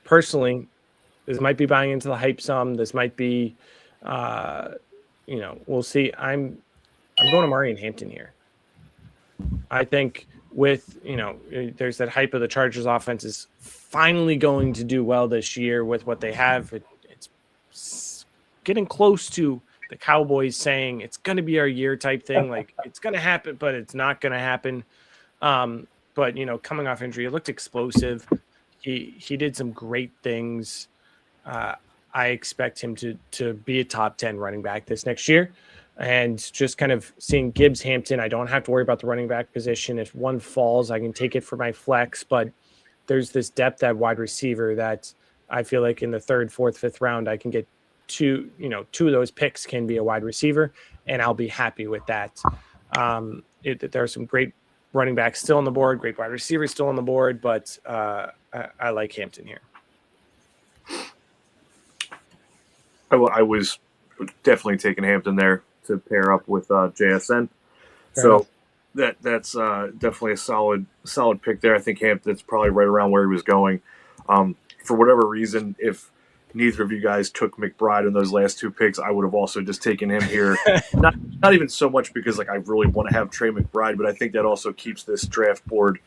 Personally, this might be buying into the hype some. This might be, we'll see. I'm going to Murray and Hampton here. I think with, there's that hype of the Chargers offense is finally going to do well this year with what they have. It's getting close to the Cowboys saying it's going to be our year type thing. Like it's going to happen, but it's not going to happen. But, coming off injury, it looked explosive. He did some great things. I expect him to be a top 10 running back this next year. And just kind of seeing Gibbs, Hampton, I don't have to worry about the running back position. If one falls, I can take it for my flex. But there's this depth at wide receiver that I feel like in the 3rd, 4th, 5th round, I can get two of those picks can be a wide receiver, and I'll be happy with that. There are some great running backs still on the board, great wide receivers still on the board, but I like Hampton here. I was definitely taking Hampton there to pair up with JSN. So that's definitely a solid pick there. I think Hampton's probably right around where he was going. For whatever reason, if neither of you guys took McBride in those last 2 picks, I would have also just taken him here. not even so much because I really want to have Trey McBride, but I think that also keeps this draft board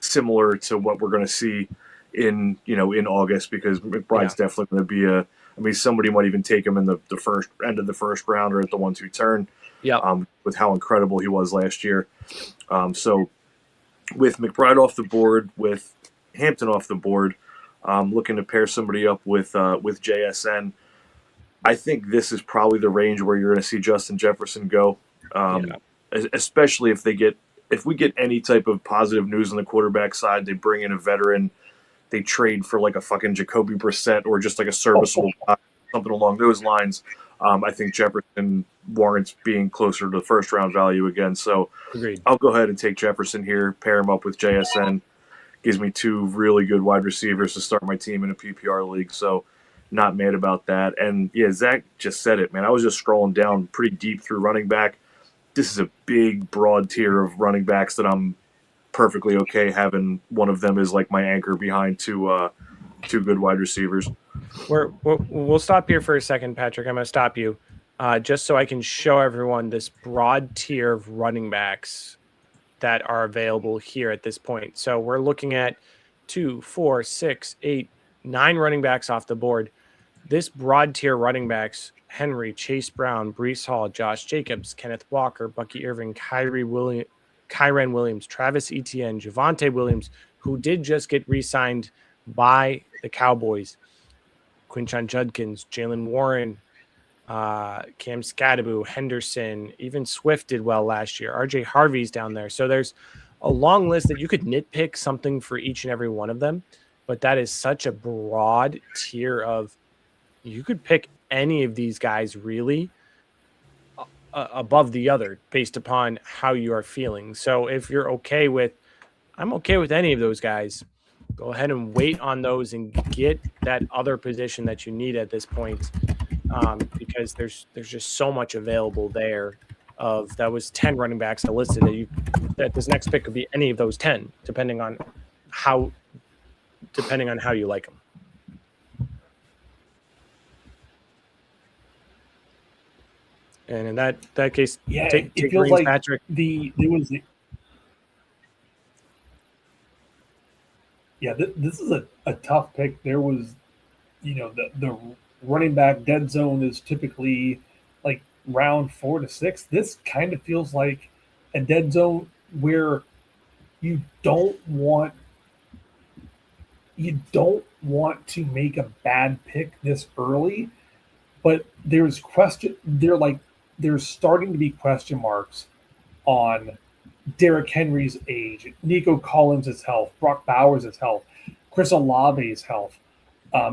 similar to what we're going to see in August, because McBride's definitely going to be somebody might even take him in the first end of the first round or at the 1-2 turn. With how incredible he was last year. So with McBride off the board, with Hampton off the board, looking to pair somebody up with JSN. I think this is probably the range where you're going to see Justin Jefferson go, especially if we get any type of positive news on the quarterback side. They bring in a veteran, they trade for like a fucking Jacoby Brissett or just like a serviceable guy, something along those lines. I think Jefferson warrants being closer to the first round value again. So Agreed. I'll go ahead and take Jefferson here, pair him up with JSN. Gives me 2 really good wide receivers to start my team in a PPR league. So Not mad about that. And yeah, Zach just said it, man. I was just scrolling down pretty deep through running back. This is a big, broad tier of running backs that I'm perfectly okay having one of them as like my anchor behind two good wide receivers. We'll stop here for a second, Patrick. I'm going to stop you just so I can show everyone this broad tier of running backs that are available here at this point. So we're looking at 2, 4, 6, 8, 9 running backs off the board. This broad tier running backs: Henry, Chase Brown, Breece Hall, Josh Jacobs, Kenneth Walker, Bucky Irving, Kyren Williams, Travis Etienne, Javonte Williams, who did just get re-signed by the Cowboys, Quinshon Judkins, Jalen Warren, Cam Scadaboo, Henderson, even Swift did well last year. RJ Harvey's down there. So there's a long list that you could nitpick something for each and every one of them, but that is such a broad tier of, you could pick any of these guys really above the other based upon how you are feeling. So if you're okay with, I'm okay with any of those guys, go ahead and wait on those and get that other position that you need at this point, because there's just so much available there. Of that was 10 running backs I listed that this next pick could be any of those 10, depending on how you like them. And in that case, Yeah, take it feels Greens, like Patrick. this is a tough pick. There was, the running back dead zone is typically like round 4 to 6. This kind of feels like a dead zone where you don't want to make a bad pick this early, but there's starting to be question marks on Derrick Henry's age, Nico Collins' health, Brock Bowers' health, Chris Olave's health.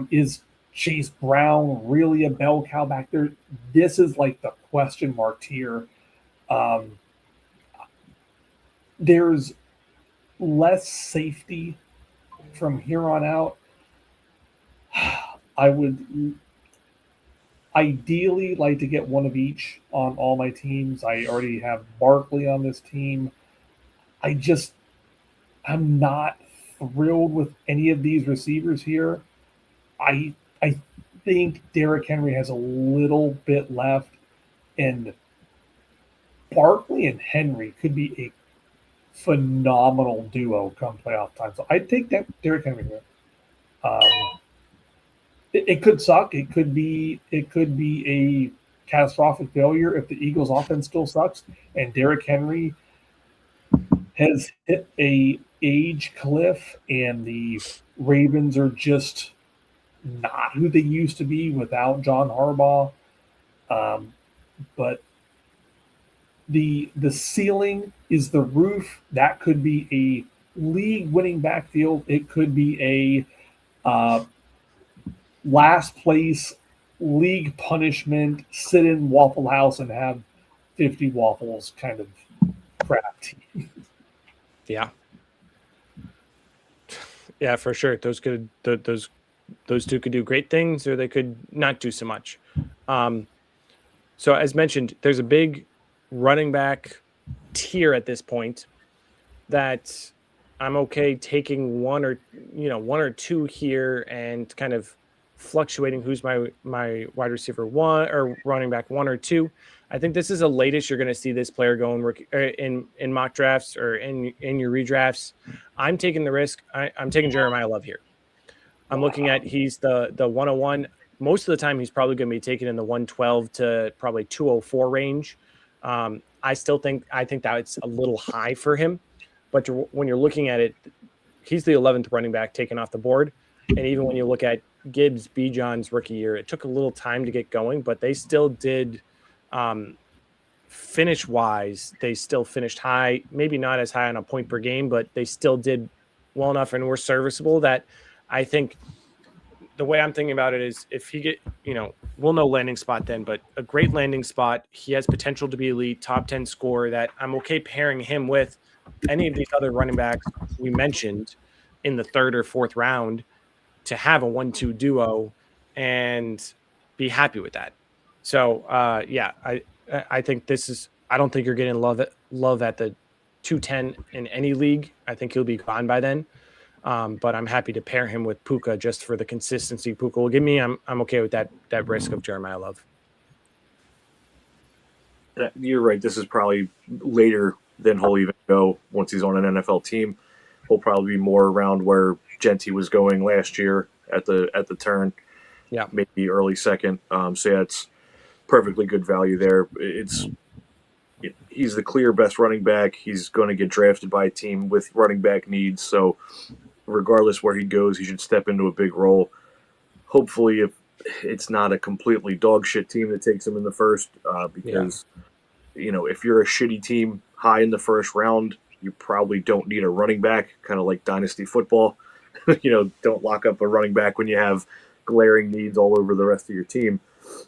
Is Chase Brown really a bell cow back there? This is like the question mark tier. There's less safety from here on out. I would ideally like to get one of each on all my teams. I already have Barkley on this team. I'm not thrilled with any of these receivers here. I think Derrick Henry has a little bit left, and Barkley and Henry could be a phenomenal duo come playoff time. So I'd take that Derrick Henry here. It could suck. It could be a catastrophic failure if the Eagles' offense still sucks and Derrick Henry has hit a age cliff and the Ravens are just not who they used to be without John Harbaugh. But the ceiling is the roof. That could be a league-winning backfield. It could be a last place league punishment, sit in Waffle House and have 50 waffles kind of crap team. Yeah, for sure. Those two could do great things, or they could not do so much. So as mentioned, there's a big running back tier at this point that I'm okay taking one or two here and kind of fluctuating who's my wide receiver 1 or running back 1 or 2. I think this is the latest you're going to see this player go in mock drafts or in your redrafts. I'm taking the risk. I'm taking Jeremiah Love here. I'm looking at he's the 101. Most of the time, he's probably going to be taken in the 112 to probably 204 range. I think that it's a little high for him, but when you're looking at it, he's the 11th running back taken off the board. And even when you look at Gibbs, Bijan's rookie year, it took a little time to get going, but they still did finish wise. They still finished high, maybe not as high on a point per game, but they still did well enough and were serviceable that I think the way I'm thinking about it is if he get, we'll know landing spot then, but a great landing spot, he has potential to be elite, top 10 scorer that I'm okay pairing him with any of these other running backs we mentioned in the 3rd or 4th round to have a 1-2 duo and be happy with that. So I think this is. I don't think you're getting love at the 210 in any league. I think he'll be gone by then. But I'm happy to pair him with Puka just for the consistency Puka will give me. I'm okay with that risk of Jeremiah Love. You're right. This is probably later than he'll even go once he's on an NFL team. He'll probably be more around where Genty was going last year at the turn. Yeah, maybe early second. So yeah, it's perfectly good value there. He's the clear best running back. He's going to get drafted by a team with running back needs. So regardless where he goes, he should step into a big role. Hopefully, if it's not a completely dog shit team that takes him in the first, because if you're a shitty team high in the first round, you probably don't need a running back. Kind of like dynasty football. Don't lock up a running back when you have glaring needs all over the rest of your team,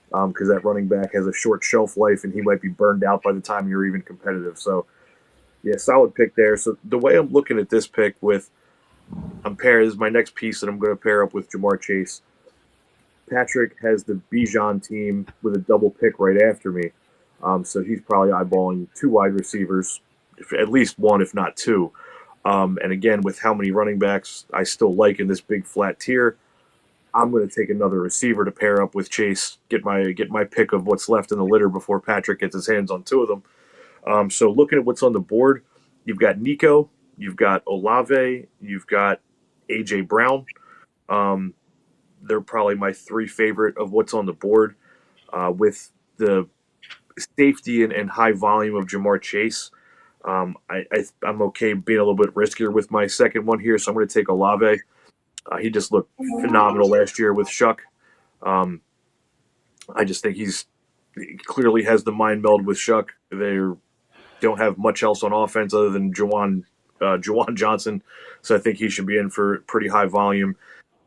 because that running back has a short shelf life and he might be burned out by the time you're even competitive. So, yeah, solid pick there. So the way I'm looking at this pick this is my next piece that I'm going to pair up with Ja'Marr Chase. Patrick has the Bijan team with a double pick right after me. So he's probably eyeballing 2 wide receivers, at least 1, if not 2. And again, with how many running backs I still like in this big flat tier, I'm going to take another receiver to pair up with Chase, get my pick of what's left in the litter before Patrick gets his hands on 2 of them. So looking at what's on the board, you've got Nico, you've got Olave, you've got A.J. Brown. They're probably my 3 favorite of what's on the board. With the safety and high volume of Ja'Marr Chase, I'm okay being a little bit riskier with my second one here, so I'm going to take Olave. He just looked phenomenal last year with Shuck. I just think he clearly has the mind meld with Shuck. They don't have much else on offense other than Juwan Johnson, so I think he should be in for pretty high volume.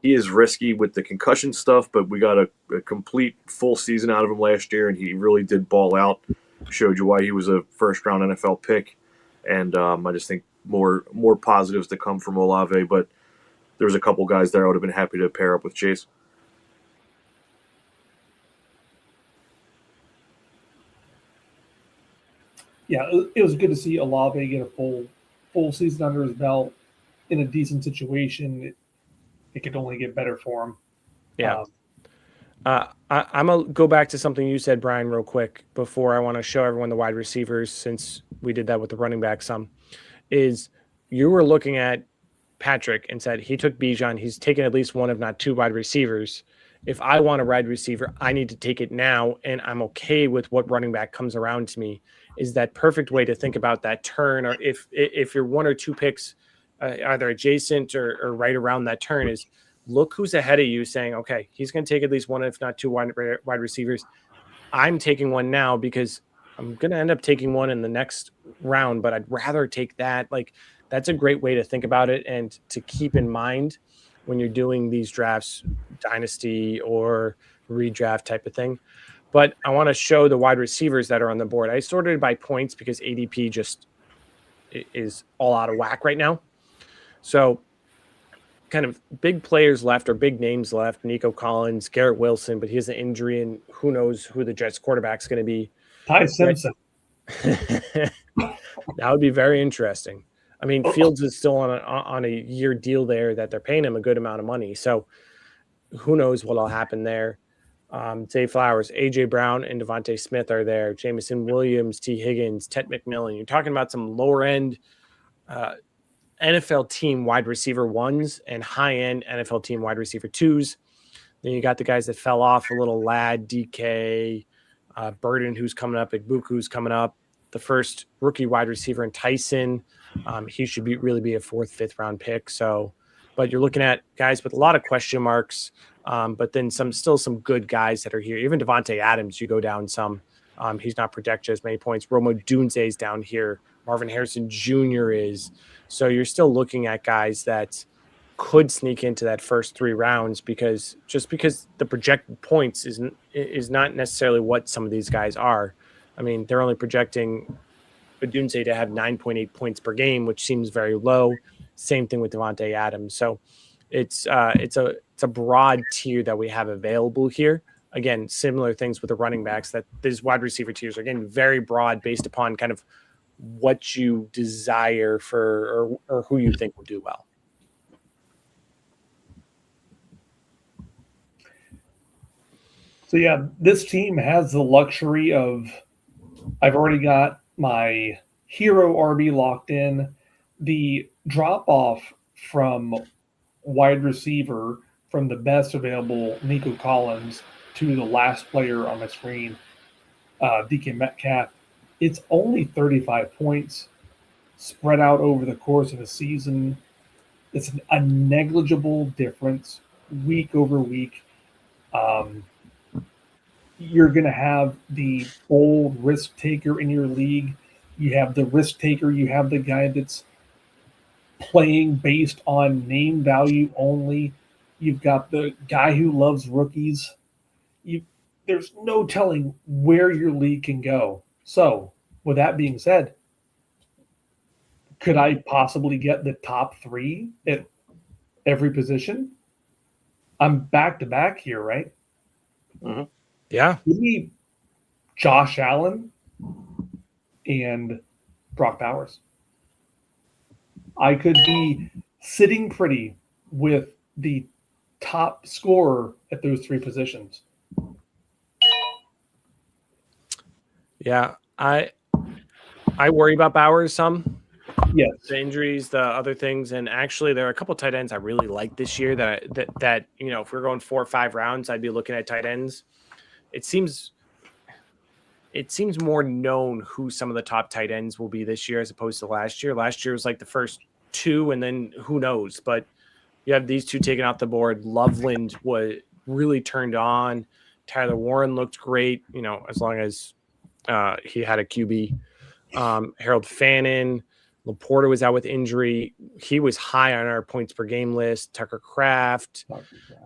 He is risky with the concussion stuff, but we got a complete full season out of him last year, and he really did ball out. Showed you why he was a first-round NFL pick, and I just think more positives to come from Olave, but there was a couple guys there I would have been happy to pair up with Chase. Yeah, it was good to see Olave get a full season under his belt in a decent situation. It could only get better for him. Yeah. I'm going to go back to something you said, Brian, real quick before I want to show everyone the wide receivers, since we did that with the running back some, is you were looking at Patrick and said he took Bijan. He's taken at least 1, if not 2 wide receivers. If I want a wide receiver, I need to take it now, and I'm okay with what running back comes around to me. Is that perfect way to think about that turn? Or if you're 1 or 2 picks either adjacent or right around that turn, is look who's ahead of you saying, okay, he's going to take at least 1, if not 2 wide receivers. I'm taking one now because I'm going to end up taking one in the next round, but I'd rather take that. Like, that's a great way to think about it and to keep in mind when you're doing these drafts, dynasty or redraft type of thing. But I want to show the wide receivers that are on the board. I sorted it by points because ADP just is all out of whack right now. So kind of big players left or big names left. Nico Collins, Garrett Wilson, but he has an injury, and who knows who the Jets quarterback's going to be. Ty Simpson. That would be very interesting. I mean, Fields is still on a year deal there that they're paying him a good amount of money. So who knows what will happen there. Zay Flowers, A.J. Brown, and Devontae Smith are there. Jameson Williams, T. Higgins, Ted McMillan. You're talking about some lower-end NFL team wide receiver 1s and high-end NFL team wide receiver 2s. Then you got the guys that fell off a little. Ladd, DK, Burden, who's coming up, Igbuku, who's coming up. The first rookie wide receiver in Tyson. He should really be a 4th, 5th round pick. So, but you're looking at guys with a lot of question marks, but then still some good guys that are here. Even Devontae Adams, you go down some. He's not projected as many points. Rome Odunze is down here. Marvin Harrison Jr. is. So you're still looking at guys that could sneak into that first 3 rounds because the projected points is not necessarily what some of these guys are. I mean, they're only projecting Odunze to have 9.8 points per game, which seems very low. Same thing with Devontae Adams. So it's a broad tier that we have available here. Again, similar things with the running backs, that these wide receiver tiers are again very broad based upon kind of what you desire for or who you think will do well. So yeah, this team has the luxury of, I've already got my hero RB locked in. The drop off from wide receiver from the best available Nico Collins to the last player on my screen, DK Metcalf, it's only 35 points spread out over the course of a season. It's a negligible difference week over week. You're going to have the bold risk taker in your league. You have the risk taker. You have the guy that's playing based on name value only. You've got the guy who loves rookies. There's no telling where your league can go. So, with that being said, could I possibly get the top 3 at every position? I'm back to back here, right? Mm-hmm. Yeah. Give me Josh Allen and Brock Bowers. I could be sitting pretty with the top scorer at those 3 positions. Yeah, I worry about Bowers some. Yes. The injuries, the other things, and actually there are a couple tight ends I really like this year that if we're going 4 or 5 rounds, I'd be looking at tight ends. It seems more known who some of the top tight ends will be this year as opposed to last year. Last year was like the first 2, and then who knows? But you have these 2 taken off the board. Loveland was really turned on. Tyler Warren looked great, as long as he had a QB. Harold Fannin, Laporta was out with injury. He was high on our points per game list. Tucker Kraft.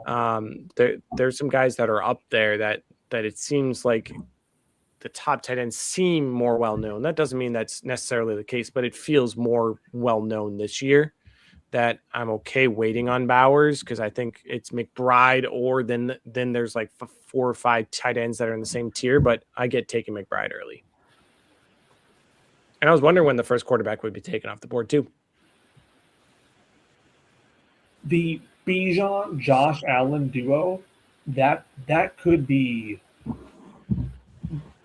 There's some guys that are up there that it seems like the top tight ends seem more well-known. That doesn't mean that's necessarily the case, but it feels more well-known this year that I'm okay waiting on Bowers, because I think it's McBride or then there's like 4 or 5 tight ends that are in the same tier, but I get taking McBride early. And I was wondering when the first quarterback would be taken off the board too. The Bijan Josh Allen duo, that could be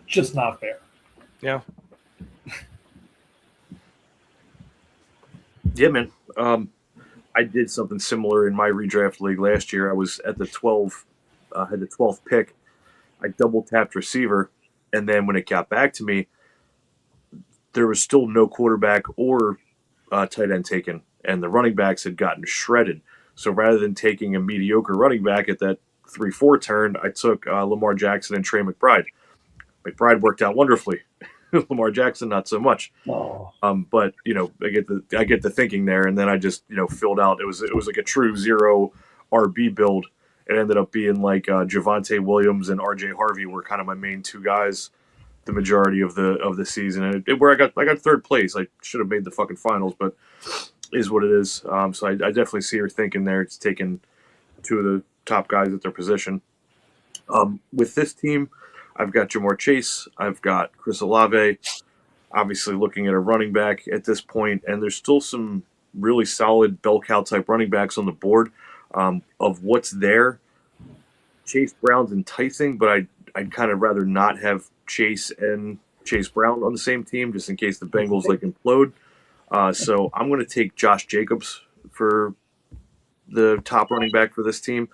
just not fair. Yeah. Yeah, man. I did something similar in my redraft league last year. I was at the 12, had the 12th pick. I double tapped receiver, and then when it got back to me, there was still no quarterback or tight end taken, and the running backs had gotten shredded. So rather than taking a mediocre running back at that 3-4 turn, I took Lamar Jackson and Trey McBride. McBride worked out wonderfully. Lamar Jackson, not so much. Oh. But I get the thinking there, and then I just filled out. It was like a true 0 RB build. It ended up being like Javonte Williams and RJ Harvey were kind of my main 2 guys the majority of the season, and where I got 3rd place. I should have made the fucking finals, but is what it is. So I definitely see her thinking there. It's taking 2 of the top guys at their position. With this team, I've got Ja'Marr Chase. I've got Chris Olave. Obviously looking at a running back at this point, and there's still some really solid bell cow type running backs on the board. Of what's there, Chase Brown's enticing, but I'd kind of rather not have Chase and Chase Brown on the same team just in case the Bengals implode. So I'm going to take Josh Jacobs for the top running back for this team.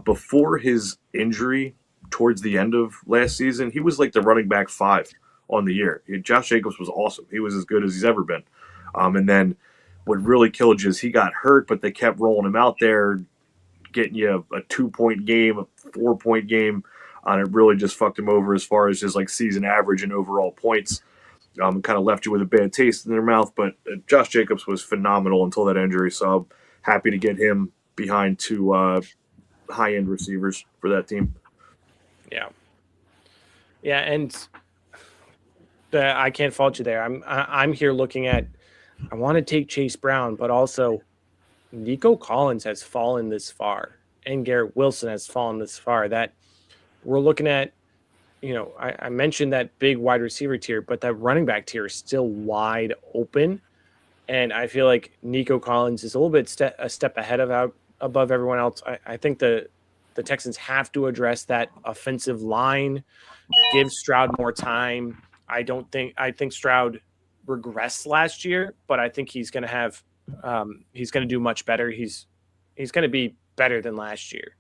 Before his injury towards the end of last season, he was like the running back 5 on the year. Josh Jacobs was awesome. He was as good as he's ever been. And then what really killed you is he got hurt, but they kept rolling him out there, getting you a 2-point game, a 4-point game, and it really just fucked him over as far as his like season average and overall points. Kind of left you with a bad taste in their mouth. But Josh Jacobs was phenomenal until that injury, so I'm happy to get him behind 2 high-end receivers for that team. Yeah, and I can't fault you there. I'm here looking at. I want to take Chase Brown, but also Nico Collins has fallen this far and Garrett Wilson has fallen this far that we're looking at, I mentioned that big wide receiver tier, but that running back tier is still wide open. And I feel like Nico Collins is a little bit a step ahead of above everyone else. I think the Texans have to address that offensive line, give Stroud more time. I think Stroud regressed last year, but I think he's going to have he's going to do much better. He's going to be better than last year.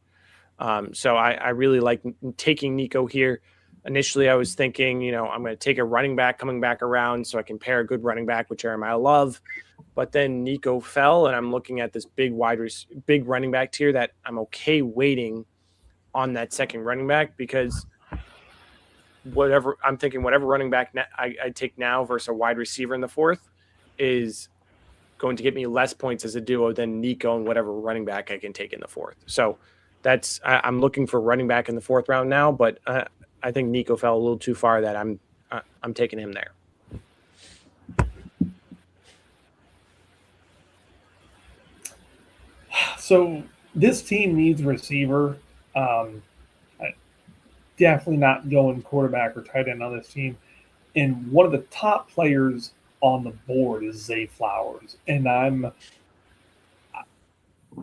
So I really like taking Nico here. Initially, I was thinking, I'm going to take a running back coming back around so I can pair a good running back with Jeremiah Love. But then Nico fell, and I'm looking at this big running back tier that I'm okay waiting on that second running back because whatever running back I take now versus a wide receiver in the fourth is going to get me less points as a duo than Nico and whatever running back I can take in the fourth. So I'm looking for running back in the fourth round now, but I think Nico fell a little too far that I'm taking him there. So this team needs a receiver. Definitely not going quarterback or tight end on this team. And one of the top players on the board is Zay Flowers. And I'm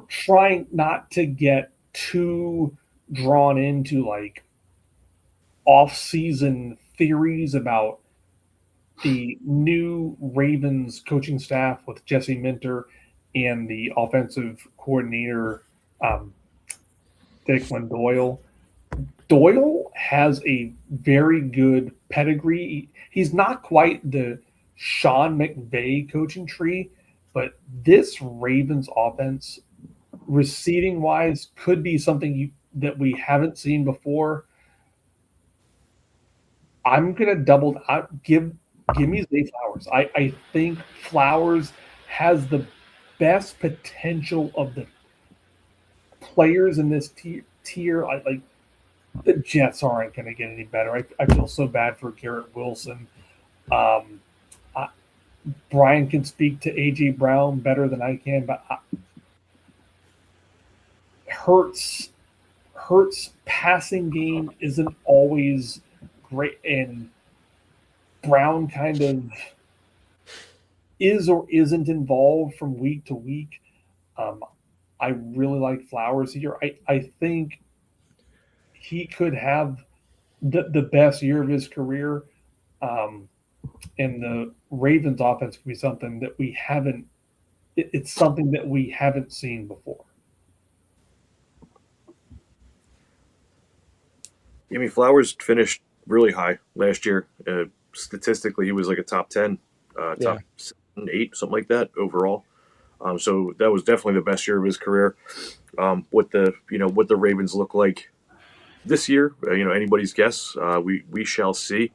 trying not to get too drawn into like off-season theories about the new Ravens coaching staff with Jesse Minter and the offensive coordinator, Declan Doyle. Doyle has a very good pedigree. He's not quite the Sean McVay coaching tree, but this Ravens offense, receiving-wise, could be something that we haven't seen before. I'm going to double – give me Zay Flowers. I think Flowers has the best potential of the players in this tier. The Jets aren't going to get any better. I feel so bad for Garrett Wilson. Brian can speak to A.J. Brown better than I can, but Hurts passing game isn't always great, and Brown kind of is or isn't involved from week to week. I really like Flowers here. I think he could have the best year of his career. And the Ravens offense could be something that we haven't – it's something that we haven't seen before. I mean, Flowers finished really high last year. Statistically, he was like a top 10, top 7, 8, something like that overall. So that was definitely the best year of his career. What the Ravens look like this year, anybody's guess. We shall see.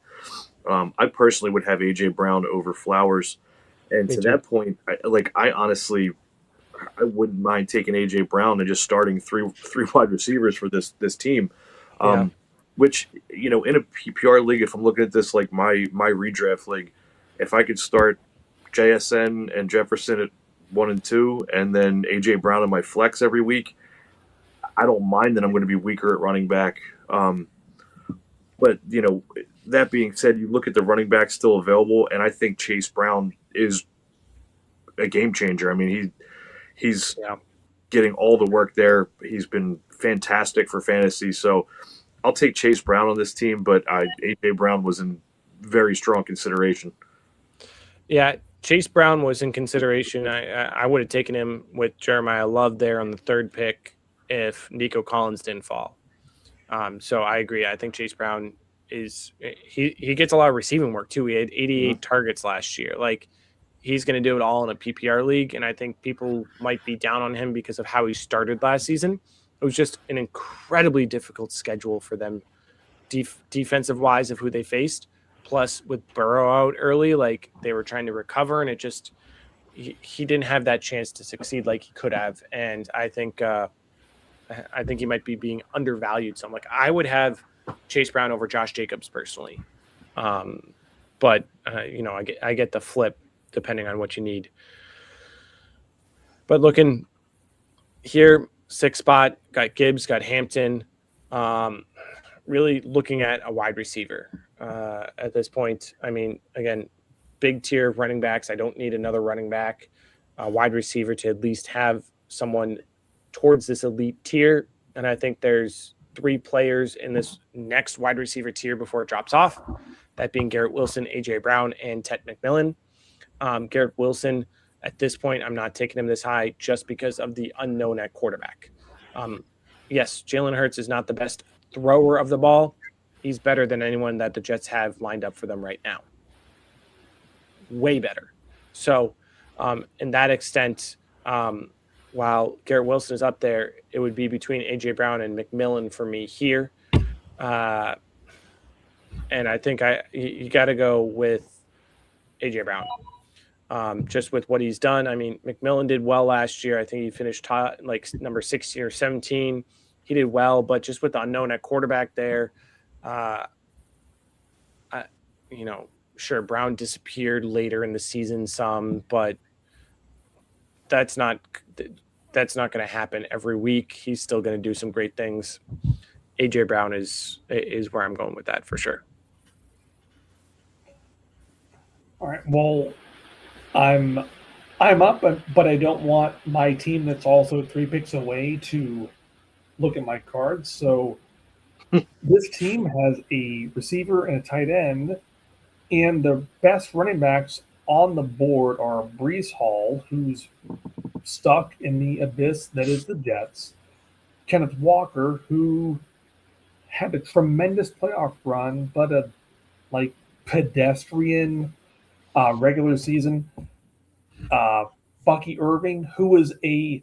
I personally would have A.J. Brown over Flowers. And to that point, I honestly wouldn't mind taking A.J. Brown and just starting three wide receivers for this team. Which, in a PPR league, if I'm looking at this like my redraft league, if I could start JSN and Jefferson at 1 and 2 and then A.J. Brown in my flex every week, I don't mind that I'm going to be weaker at running back. But, that being said, you look at the running backs still available, and I think Chase Brown is a game changer. I mean, he's getting all the work there. He's been fantastic for fantasy. So I'll take Chase Brown on this team, but A.J. Brown was in very strong consideration. Yeah, Chase Brown was in consideration. I would have taken him with Jeremiah Love there on the third pick if Nico Collins didn't fall. So I agree. I think Chase Brown he gets a lot of receiving work too. He had 88 targets last year. Like, he's going to do it all in a PPR league, and I think people might be down on him because of how he started last season. It was just an incredibly difficult schedule for them defensive wise of who they faced. Plus, with Burrow out early, like, they were trying to recover, and it just he didn't have that chance to succeed like he could have. And I think he might be being undervalued. So I'm like, I would have Chase Brown over Josh Jacobs personally. But I get the flip depending on what you need. But looking here, 6th spot, got Gibbs, got Hampton. Really looking at a wide receiver at this point. I mean, again, big tier of running backs. I don't need another running back, wide receiver to at least have someone towards this elite tier. And I think there's 3 players in this next wide receiver tier before it drops off, that being Garrett Wilson, A.J. Brown, and Ted McMillan. Garrett Wilson, at this point, I'm not taking him this high just because of the unknown at quarterback. Yes, Jalen Hurts is not the best thrower of the ball. He's better than anyone that the Jets have lined up for them right now. Way better. So, in that extent, while Garrett Wilson is up there, it would be between A.J. Brown and McMillan for me here. And I think you got to go with A.J. Brown. Just with what he's done. I mean, McMillan did well last year. I think he finished number 16 or 17. He did well, but just with the unknown at quarterback there, sure, Brown disappeared later in the season some, but that's not going to happen every week. He's still going to do some great things. A.J. Brown is where I'm going with that for sure. All right. Well, I'm up, but I don't want my team that's also 3 picks away to look at my cards. So this team has a receiver and a tight end, and the best running backs on the board are Breece Hall, who's stuck in the abyss that is the Jets, Kenneth Walker, who had a tremendous playoff run, but a pedestrian regular season. Bucky Irving, who was a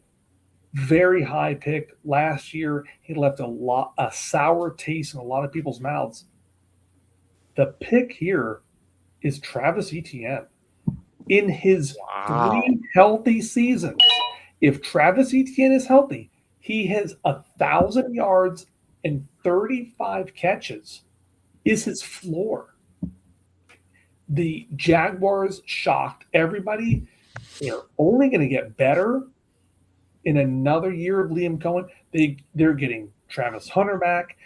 very high pick last year. He left a sour taste in a lot of people's mouths. The pick here is Travis Etienne. In his 3 healthy seasons, if Travis Etienne is healthy, he has 1,000 yards and 35 catches is his floor. The Jaguars shocked everybody. They're only going to get better in another year of Liam Cohen. They're getting Travis Hunter back.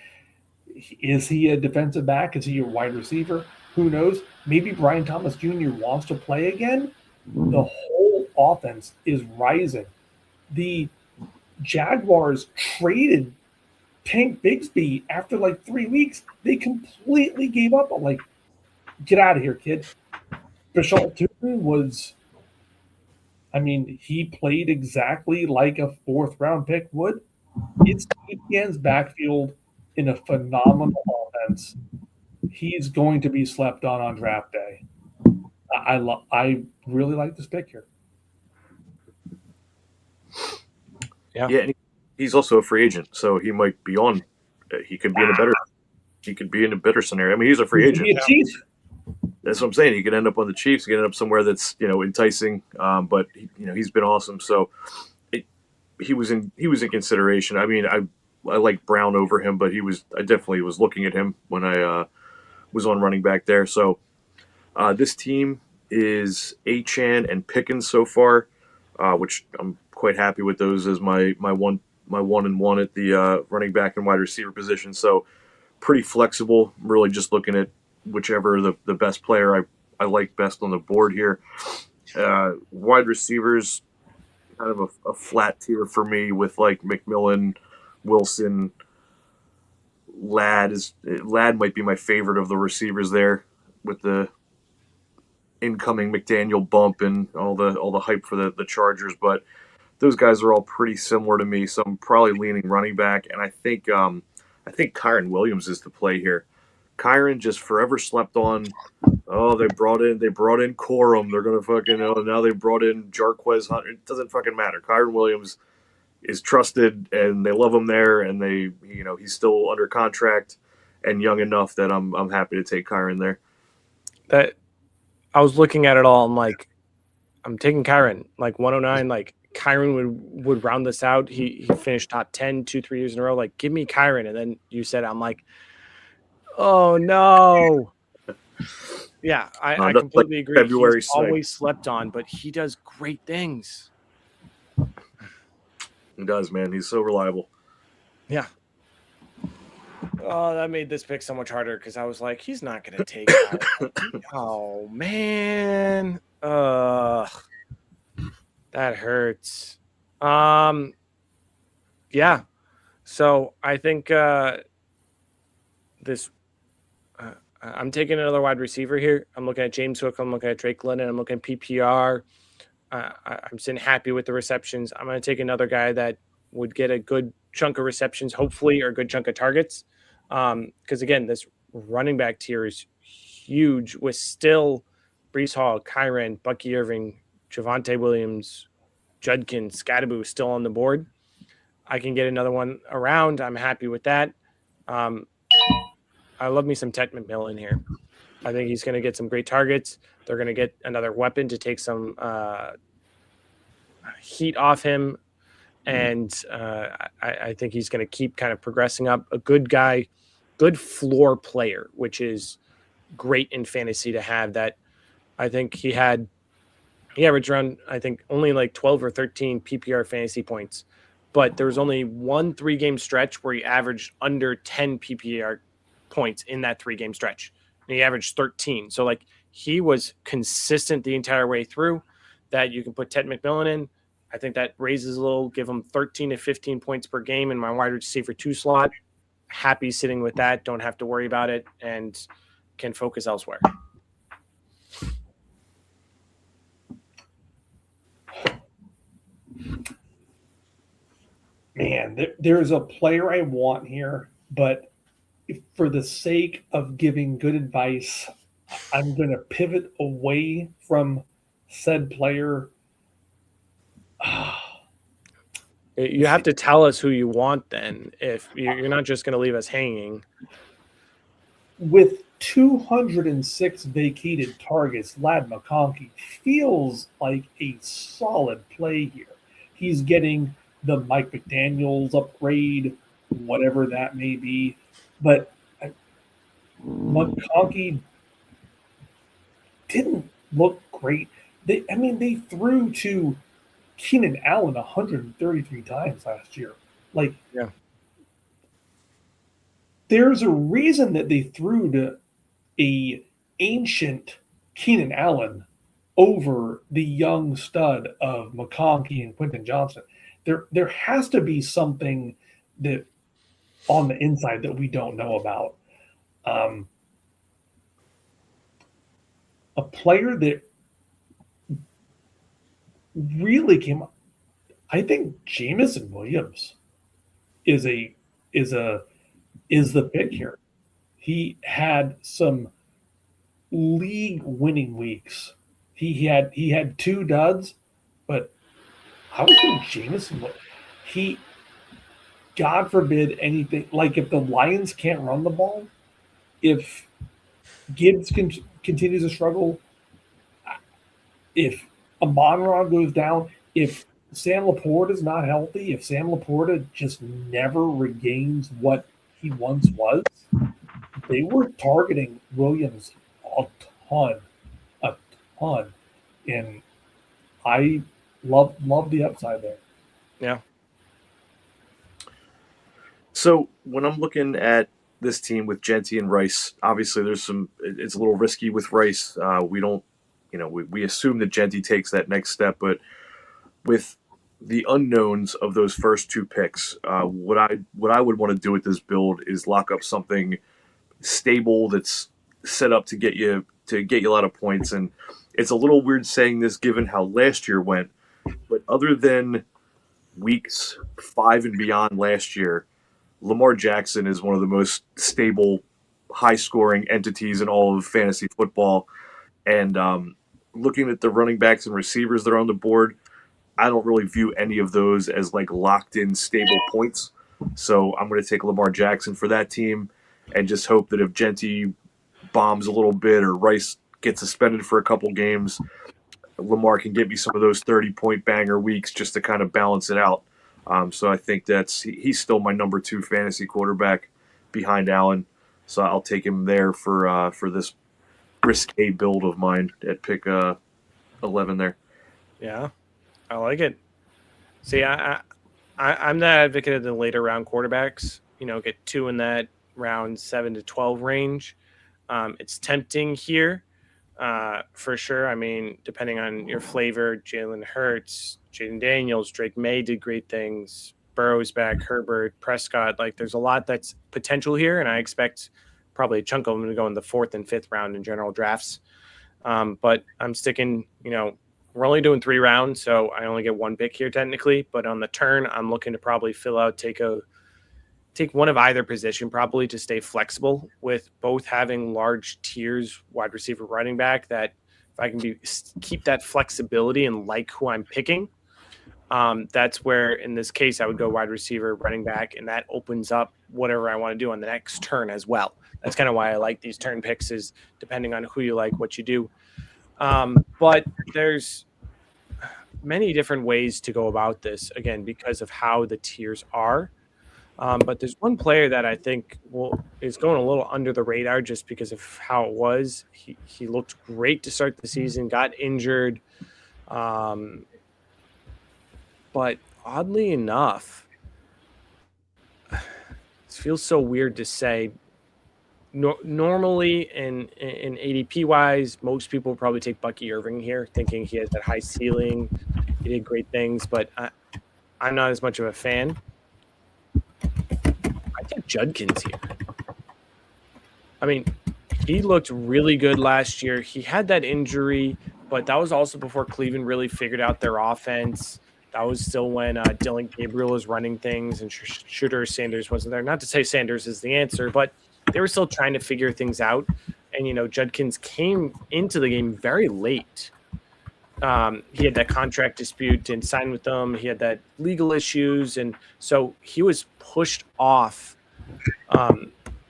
Is he a defensive back? Is he a wide receiver? Who knows? Maybe Brian Thomas Jr. wants to play again. The whole offense is rising. The Jaguars traded Tank Bigsby after 3 weeks. They completely gave up on get out of here, kid. Bashal Turin was, he played exactly like a 4th-round pick would. It's Etienne's backfield in a phenomenal offense. He's going to be slept on draft day. I really like this pick here. Yeah, and he's also a free agent, so he might be on. He could be in a better. He could be in a better scenario. He's a free agent. That's what I'm saying. He could end up on the Chiefs. He could end up somewhere that's enticing. But he's been awesome. So he was in consideration. I like Brown over him, but I definitely was looking at him when I was on running back there. So this team is Achane and Pickens so far, which I'm quite happy with those as my 1-and-1 at the running back and wide receiver position. So pretty flexible. I'm really just looking at whichever the best player I like best on the board here. Wide receivers, kind of a flat tier for me with McMillan, Wilson, Ladd might be my favorite of the receivers there with the incoming McDaniel bump and all the hype for the Chargers, but those guys are all pretty similar to me, so I'm probably leaning running back, and I think Kyren Williams is the play here. Kyren just forever slept on. Oh, they brought in Corum. They're gonna fucking now they brought in Jarquez Hunter. It doesn't fucking matter. Kyren Williams is trusted, and they love him there, and he's still under contract and young enough that I'm happy to take Kyren there. That I was looking at it all. I'm like, I'm taking Kyren 109. Kyren would round this out. He finished top 10 2-3 years in a row. Give me Kyren, and then you said I'm like, oh no. Yeah, I completely agree. February He's always slept on, but he does great things. He does, man. He's so reliable. Yeah. Oh, that made this pick so much harder because I was like, he's not going to take that. Oh, man. That hurts. Yeah. So I think I'm taking another wide receiver here. I'm looking at James Cook. I'm looking at Drake London. I'm looking at PPR. I'm sitting happy with the receptions. I'm going to take another guy that would get a good chunk of receptions, hopefully, or a good chunk of targets. Because, again, this running back tier is huge with still Brees Hall, Kyren, Bucky Irving, Javonte Williams, Judkins, Scadaboo still on the board. I can get another one around. I'm happy with that. I love me some Ted McMillan here. I think he's going to get some great targets. They're going to get another weapon to take some heat off him. And I think he's going to keep kind of progressing up. A good guy, good floor player, which is great in fantasy to have that. I think he averaged around, I think, only like 12 or 13 PPR fantasy points. But there was only one 3-game stretch where he averaged under 10 PPR points in that 3-game stretch. And he averaged 13. So, like, he was consistent the entire way through. That you can put Ted McMillan in. I think that raises a little, give him 13 to 15 points per game in my wide receiver 2 slot. Happy sitting with that. Don't have to worry about it and can focus elsewhere. Man, there's a player I want here, but for the sake of giving good advice, I'm going to pivot away from said player. You have to tell us who you want then, if you're not just going to leave us hanging. With 206 vacated targets, Ladd McConkey feels like a solid play here. He's getting the Mike McDaniels upgrade, whatever that may be. But McConkey didn't look great. They threw to Keenan Allen 133 times last year. Like, yeah. There's a reason that they threw to a ancient Keenan Allen over the young stud of McConkey and Quentin Johnson. There has to be something that on the inside that we don't know about. A player that really came up, I think Jameson Williams is the pick here. He had some league-winning weeks. He had 2 duds, but I would think Jameson. He, God forbid anything, like if the Lions can't run the ball, if Gibbs continues to struggle, if Amon-Ra goes down, if Sam Laporta is not healthy, if Sam Laporta just never regains what he once was, they were targeting Williams a ton. And I love the upside there. Yeah. So when I'm looking at this team with Genty and Rice, obviously it's a little risky with Rice. We don't, we assume that Genty takes that next step, but with the unknowns of those first 2 picks, what I would want to do with this build is lock up something stable that's set up to get you a lot of points. And it's a little weird saying this given how last year went, but other than weeks 5 and beyond last year, Lamar Jackson is one of the most stable, high-scoring entities in all of fantasy football. And looking at the running backs and receivers that are on the board, I don't really view any of those as like locked-in stable points. So I'm going to take Lamar Jackson for that team and just hope that if Genty bombs a little bit or Rice gets suspended for a couple games, Lamar can get me some of those 30-point banger weeks just to kind of balance it out. So I think he's still my number 2 fantasy quarterback behind Allen. So I'll take him there for this risque build of mine at pick 11 there. Yeah, I like it. See, I'm the advocate of the later round quarterbacks. Get 2 in that round 7 to 12 range. It's tempting here, for sure. I mean, depending on your flavor, Jalen Hurts, Jaden Daniels, Drake May did great things. Burrow's back, Herbert, Prescott. Like, there's a lot that's potential here, and I expect probably a chunk of them to go in the 4th and 5th round in general drafts. But I'm sticking, we're only doing 3 rounds, so I only get 1 pick here technically. But on the turn, I'm looking to probably take one of either position probably to stay flexible with both having large tiers, wide receiver, running back, that if I can keep that flexibility and like who I'm picking, that's where in this case I would go wide receiver, running back, and that opens up whatever I want to do on the next turn as well. That's kind of why I like these turn picks, is depending on who you like, what you do. But there's many different ways to go about this, again, because of how the tiers are. But there's one player that I think is going a little under the radar just because of how it was. He looked great to start the season, got injured. But oddly enough, it feels so weird to say. Normally in ADP wise, most people would probably take Bucky Irving here, thinking he has that high ceiling. He did great things, but I'm not as much of a fan. I think Judkins here. I mean, he looked really good last year. He had that injury, but that was also before Cleveland really figured out their offense. That was still when Dylan Gabriel was running things and Shooter Sanders wasn't there. Not to say Sanders is the answer, but they were still trying to figure things out. And, Judkins came into the game very late. He had that contract dispute, didn't sign with them. He had that legal issues. And so he was pushed off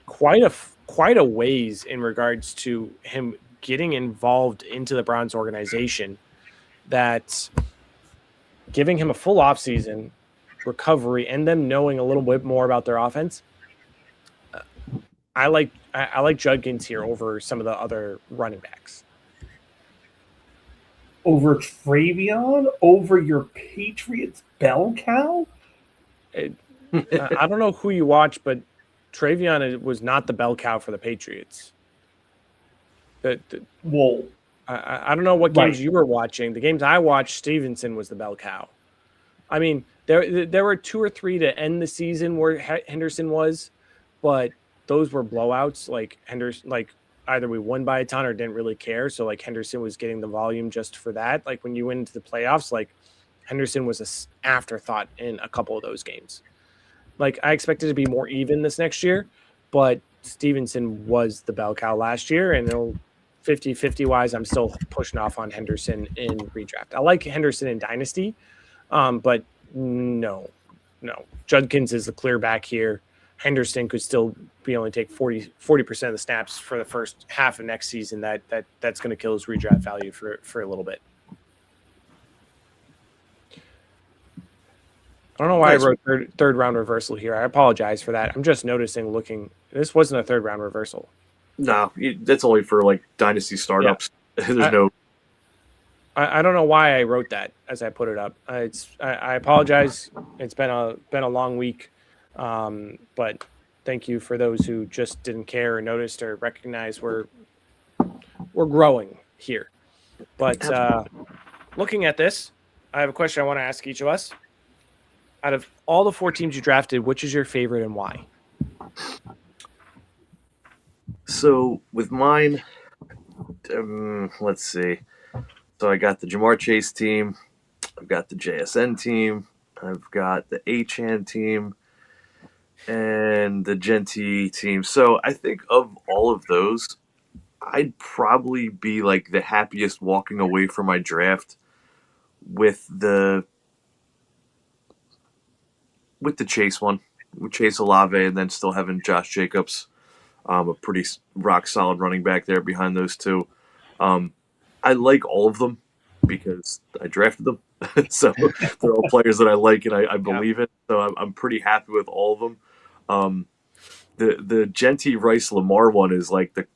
quite a ways in regards to him getting involved into the Browns organization, that giving him a full offseason recovery and them knowing a little bit more about their offense. I like Judkins here over some of the other running backs. Over Travion? Over your Patriots bell cow? I don't know who you watch, but Travion was not the bell cow for the Patriots. Well, I don't know what games you were watching. The games I watched, Stevenson was the bell cow. I mean, there were 2 or 3 to end the season where Henderson was, but those were blowouts. Like Henderson, either we won by a ton or didn't really care. So Henderson was getting the volume just for that. Like when you went into the playoffs, Henderson was an afterthought in a couple of those games. I expected it to be more even this next year, but Stevenson was the bell cow last year, and 50-50 wise, I'm still pushing off on Henderson in redraft. I like Henderson in dynasty, but no. Judkins is the clear back here. Henderson could still be only take 40% of the snaps for the first half of next season. That's going to kill his redraft value for a little bit. I don't know why I wrote third round reversal here. I apologize for that. I'm just noticing this wasn't a third round reversal. No, that's only for dynasty startups. Yeah. There's no. I don't know why I wrote that as I put it up. I apologize. It's been a long week, but thank you for those who just didn't care or noticed or recognized we're growing here. But looking at this, I have a question I want to ask each of us. Out of all the 4 teams you drafted, which is your favorite and why? So with mine, let's see. So I got the Ja'Marr Chase team. I've got the JSN team. I've got the Achane team and the Genty team. So I think of all of those, I'd probably be the happiest walking away from my draft with the Chase one, with Chase Olave, and then still having Josh Jacobs, a pretty rock solid running back there behind those two. I like all of them because I drafted them. So they're all players that I like and I believe in. So I'm pretty happy with all of them. The Genty Rice Lamar one is the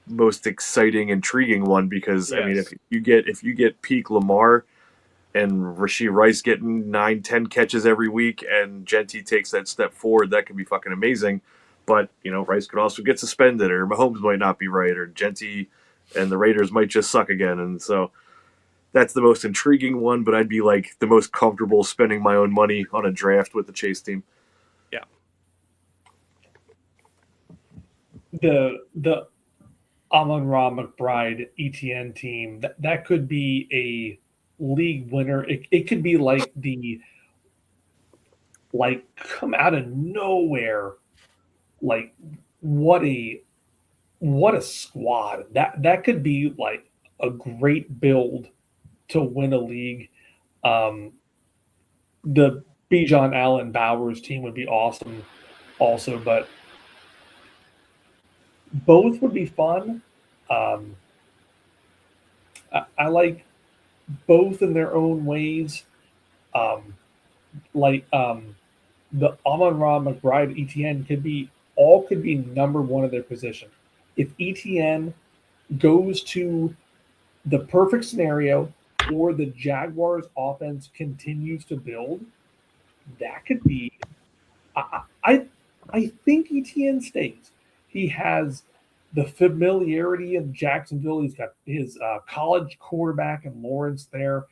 most exciting, intriguing one because yes. I mean, if you get peak Lamar, and Rashee Rice getting 9-10 catches every week, and Genty takes that step forward, that could be fucking amazing. But, Rice could also get suspended, or Mahomes might not be right, or Genty and the Raiders might just suck again. And so that's the most intriguing one, but I'd be like the most comfortable spending my own money on a draft with the Chase team. Yeah. The Amon-Ra McBride ETN team, that could be a league winner. It could be come out of nowhere. Like what a squad. That could be like a great build to win a league. The Bijan Allen Bowers team would be awesome also, but both would be fun. I like both in their own ways. The Amon-Ra McBride ETN could be number one of their position. If ETN goes to the perfect scenario or the Jaguars offense continues to build, that could be I think ETN stays. He has the familiarity of Jacksonville. He's got his college quarterback in Lawrence there.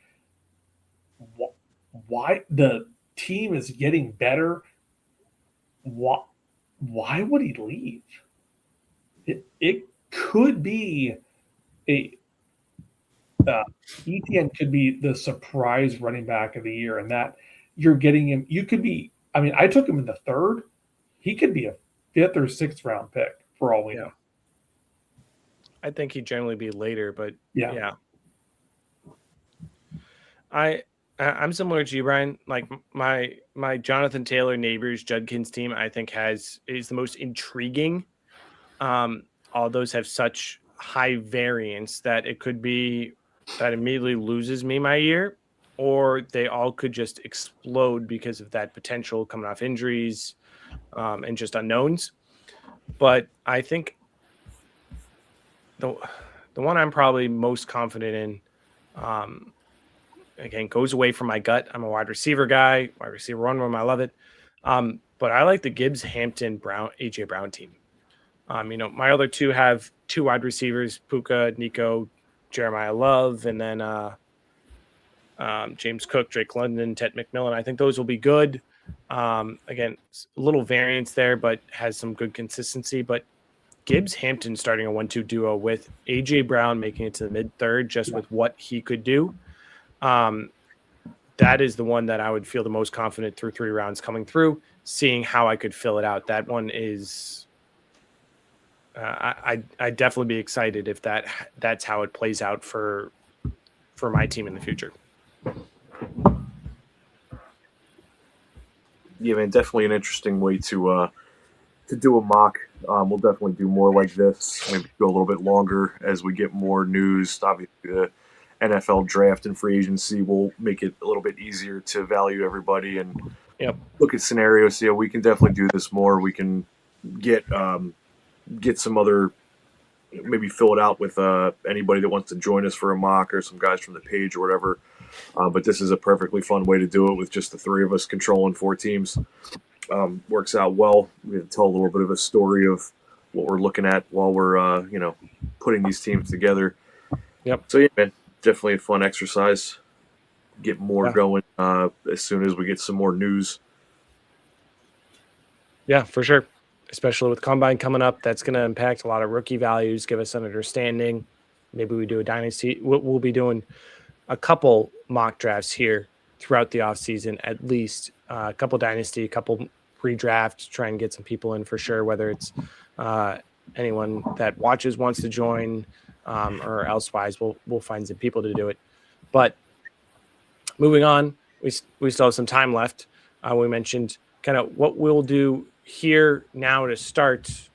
Why the team is getting better? Why would he leave? It could be ETN could be the surprise running back of the year, and that you're getting him. You could be. I mean, I took him in the third. He could be a 5th or 6th round pick for all we know. I think he'd generally be later, but yeah. I'm similar to you, Brian. Like my Jonathan Taylor neighbors Judkins team, I think is the most intriguing. All those have such high variance that it could be that immediately loses me my year, or they all could just explode because of that potential coming off injuries and just unknowns. But I think the one I'm probably most confident in, again, goes away from my gut. I'm a wide receiver guy, wide receiver one room. I love it. But I like the Gibbs, Hampton, Brown, AJ Brown team. My other two have 2 wide receivers, Puka, Nico, Jeremiah Love, and then James Cook, Drake London, Ted McMillan. I think those will be good. Again, a little variance there, but has some good consistency. But Gibbs, Hampton starting a 1-2 duo with AJ Brown making it to the mid-third just with what he could do. That is the one that I would feel the most confident through 3 rounds coming through, seeing how I could fill it out. That one is I'd definitely be excited if that's how it plays out for my team in the future. Yeah, man, definitely an interesting way to do a mock. We'll definitely do more like this, maybe go a little bit longer as we get more news. Obviously, the NFL draft and free agency will make it a little bit easier to value everybody and look at scenarios. Yeah, we can definitely do this more. We can get some other, maybe fill it out with anybody that wants to join us for a mock or some guys from the page or whatever. But this is a perfectly fun way to do it with just the 3 of us controlling 4 teams. Works out well. We have to tell a little bit of a story of what we're looking at while we're putting these teams together. Yep. So yeah, man, definitely a fun exercise. Get more going as soon as we get some more news. Yeah, for sure. Especially with Combine coming up, that's going to impact a lot of rookie values, give us an understanding. Maybe we do a dynasty. We'll be doing a couple mock drafts here throughout the offseason, at least a couple dynasty, a couple pre-draft, try and get some people in for sure, whether it's anyone that watches wants to join or elsewise, we'll find some people to do it. But moving on, we still have some time left. We mentioned kind of what we'll do here now to start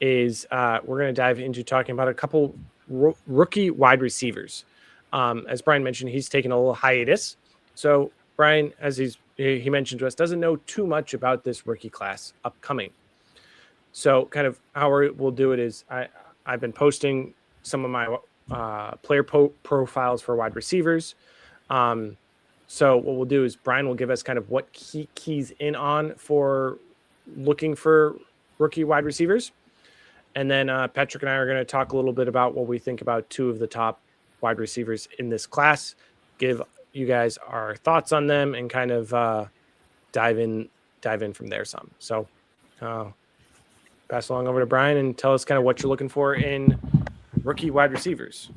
is we're going to dive into talking about a couple rookie wide receivers. As Brian mentioned, he's taken a little hiatus. So Brian, as he mentioned to us, doesn't know too much about this rookie class upcoming. So kind of how we'll do it is I've been posting some of my player profiles for wide receivers. So what we'll do is Brian will give us kind of what he keys in on for looking for rookie wide receivers. And then Patrick and I are going to talk a little bit about what we think about two of the top wide receivers in this class, give you guys our thoughts on them, and kind of dive in from there some. So pass along over to Brian and tell us kind of what you're looking for in rookie wide receivers.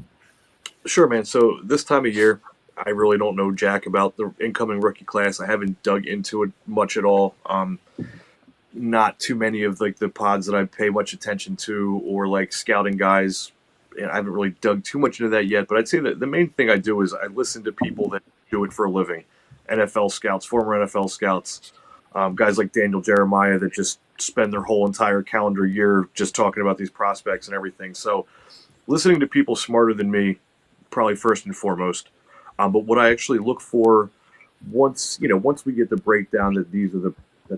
Sure, man. So this time of year, I really don't know jack about the incoming rookie class. I haven't dug into it much at all. Not too many of like the pods that I pay much attention to, or like scouting guys. And I haven't really dug too much into that yet. But I'd say that the main thing I do is I listen to people that do it for a living. NFL scouts, former NFL scouts, guys like Daniel Jeremiah that just spend their whole entire calendar year just talking about these prospects and everything. So listening to people smarter than me, probably first and foremost. But what I actually look for once we get the breakdown that these are the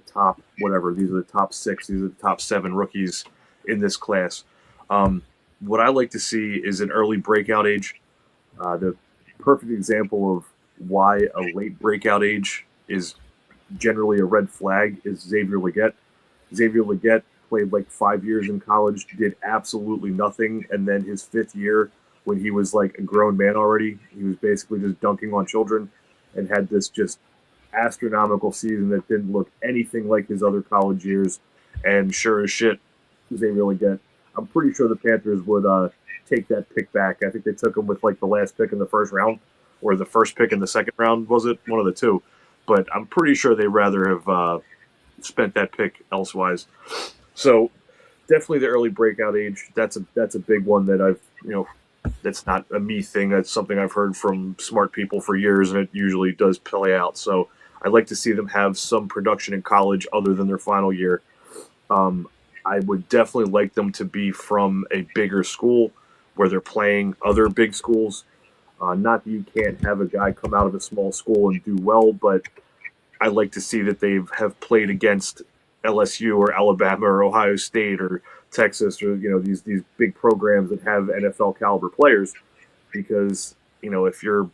top, whatever, these are the top 6, these are the top 7 rookies in this class. What I like to see is an early breakout age. The perfect example of why a late breakout age is generally a red flag is Xavier Legette. Xavier Legette played like 5 years in college, did absolutely nothing, and then his 5th year, when he was like a grown man already, he was basically just dunking on children and had this just astronomical season that didn't look anything like his other college years. And sure as shit, Xavier Legette, I'm pretty sure the Panthers would take that pick back. I think they took him with like the last pick in the first round, or the first pick in the second round, was it? One of the two. But I'm pretty sure they'd rather have spent that pick elsewise. So definitely the early breakout age. That's a big one that I've, that's not a me thing. That's something I've heard from smart people for years, and it usually does play out. So I'd like to see them have some production in college other than their final year. I would definitely like them to be from a bigger school where they're playing other big schools. Not that you can't have a guy come out of a small school and do well, but I like to see that they have played against LSU or Alabama or Ohio State or Texas, or these big programs that have NFL caliber players, because if you're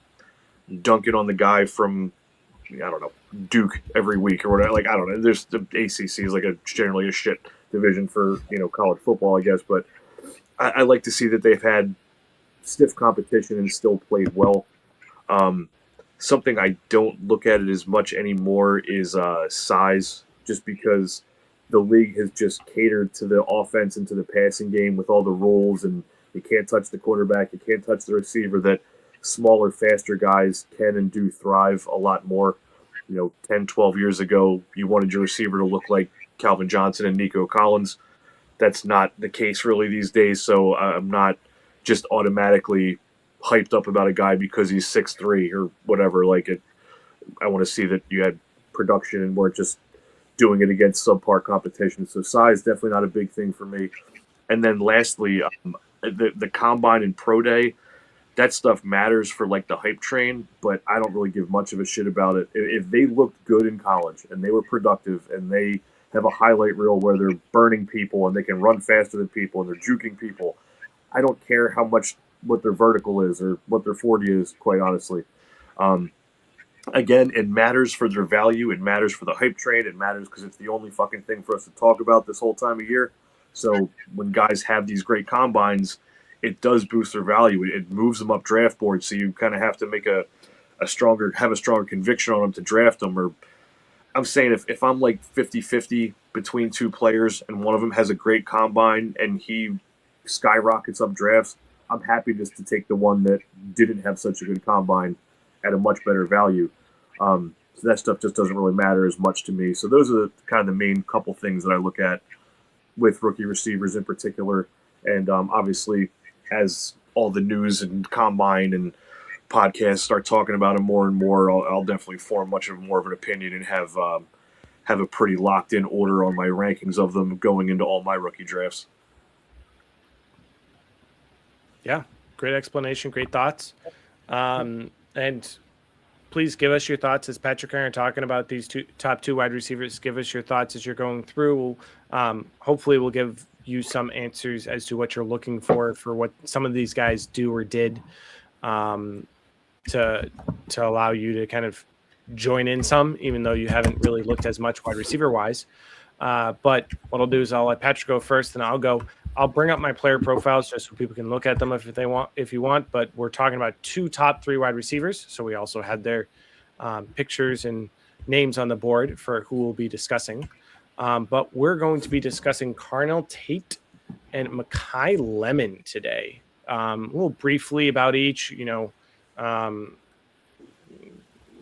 dunking on the guy from Duke every week or whatever, like I don't know, there's the ACC is like generally a shit division for college football, I guess, but I like to see that they've had stiff competition and still played well. Something I don't look at it as much anymore is size, just because the league has just catered to the offense and to the passing game with all the rules, and you can't touch the quarterback, you can't touch the receiver, that smaller, faster guys can and do thrive a lot more. 10, 12 years ago, you wanted your receiver to look like Calvin Johnson and Nico Collins. That's not the case really these days, so I'm not just automatically hyped up about a guy because he's 6'3" or whatever. I want to see that you had production and weren't just doing it against subpar competition. So size, definitely not a big thing for me. And then lastly, the combine and pro day, that stuff matters for like the hype train, but I don't really give much of a shit about it. If they looked good in college and they were productive and they have a highlight reel where they're burning people and they can run faster than people and they're juking people, I don't care what their vertical is or what their 40 is, quite honestly. Again, it matters for their value. It matters for the hype train. It matters because it's the only fucking thing for us to talk about this whole time of year. So when guys have these great combines, it does boost their value. It moves them up draft boards. So you kind of have to make have a stronger conviction on them to draft them. Or I'm saying if I'm like 50-50 between two players and one of them has a great combine and he skyrockets up drafts, I'm happy just to take the one that didn't have such a good combine at a much better value. So that stuff just doesn't really matter as much to me. So those are kind of the main couple things that I look at with rookie receivers in particular. And obviously, as all the news and combine and podcasts start talking about them more and more, I'll definitely form more of an opinion and have a pretty locked in order on my rankings of them going into all my rookie drafts. Yeah, great explanation, great thoughts. And please give us your thoughts as Patrick and I are talking about these top two wide receivers. Give us your thoughts as you're going through. Hopefully we'll give you some answers as to what you're looking for what some of these guys do or did to allow you to kind of join in some, even though you haven't really looked as much wide receiver wise. But what I'll do is I'll let Patrick go first, and I'll go. I'll bring up my player profiles just so people can look at them if you want. But we're talking about 2 top 3 wide receivers, so we also had their pictures and names on the board for who we'll be discussing. But we're going to be discussing Carnell Tate and Makai Lemon today. A little briefly about each.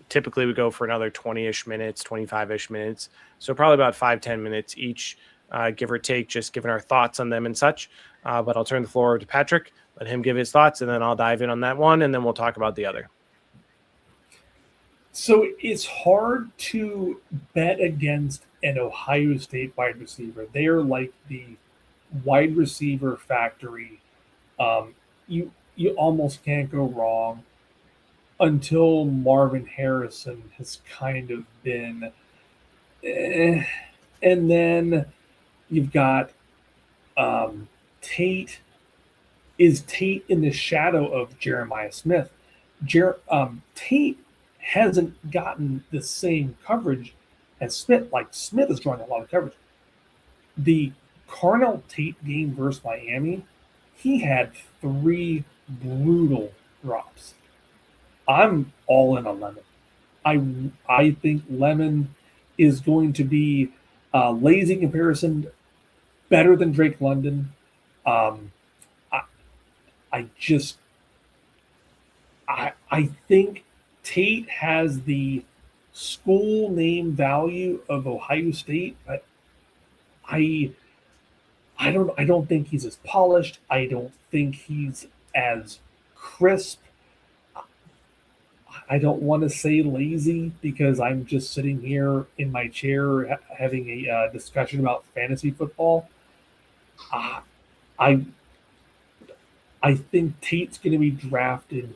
Typically we go for another 20-ish minutes, 25-ish minutes. So probably about 5-10 minutes each, give or take, just giving our thoughts on them and such. But I'll turn the floor over to Patrick, let him give his thoughts, and then I'll dive in on that one, and then we'll talk about the other. So it's hard to bet against an Ohio State wide receiver. They are like the wide receiver factory. You almost can't go wrong until Marvin Harrison has kind of been. And then you've got Tate. Is Tate in the shadow of Jeremiah Smith? Tate hasn't gotten the same coverage as Smith. Like, Smith is drawing a lot of coverage. The Carnell Tate game versus Miami, he had 3 brutal drops. I'm all in on Lemon. I think Lemon is going to be lazy comparison, better than Drake London. I think Tate has the school name value of Ohio State, but I don't think he's as polished. I don't think he's as crisp. I don't want to say lazy because I'm just sitting here in my chair having a discussion about fantasy football. I think Tate's going to be drafted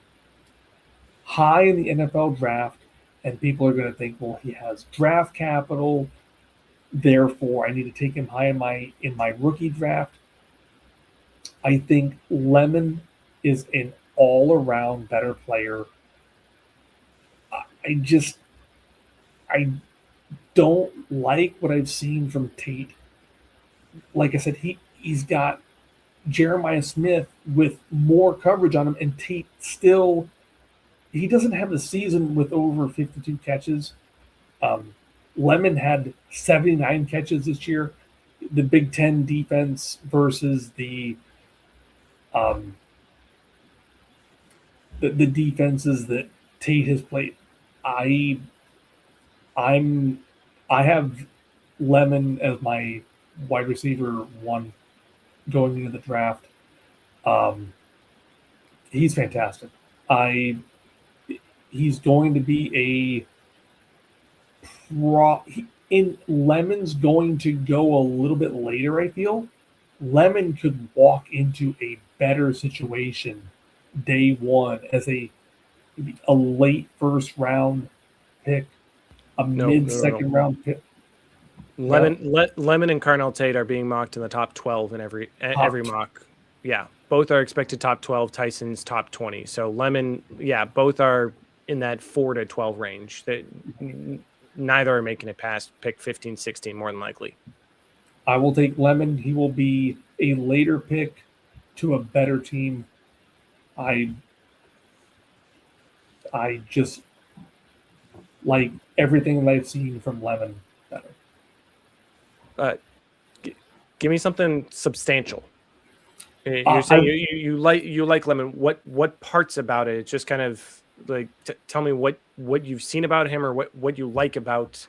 high in the NFL draft, and people are going to think, well, he has draft capital, therefore I need to take him high in my rookie draft. I think Lemon is an all-around better player. I don't like what I've seen from Tate. Like I said, he's got Jeremiah Smith with more coverage on him, and Tate still, he doesn't have the season with over 52 catches. Lemon had 79 catches this year. The Big Ten defense versus the defenses that Tate has played. I have Lemon as my wide receiver 1 going into the draft. He's fantastic. He's going to be Lemon's going to go a little bit later, I feel. Lemon could walk into a better situation day 1 as a late first round pick, mid-second round pick. Lemon and Carnell Tate are being mocked in the top 12 in every mock. Yeah, both are expected top 12. Tyson's top 20. So Lemon, both are in that 4 to 12 range. Neither are making it past pick 15, 16 more than likely. I will take Lemon. He will be a later pick to a better team. I just like everything that I've seen from Lemon better. Give me something substantial. You're saying you like Lemon. What parts about it? It's just kind of like tell me what you've seen about him or what you like about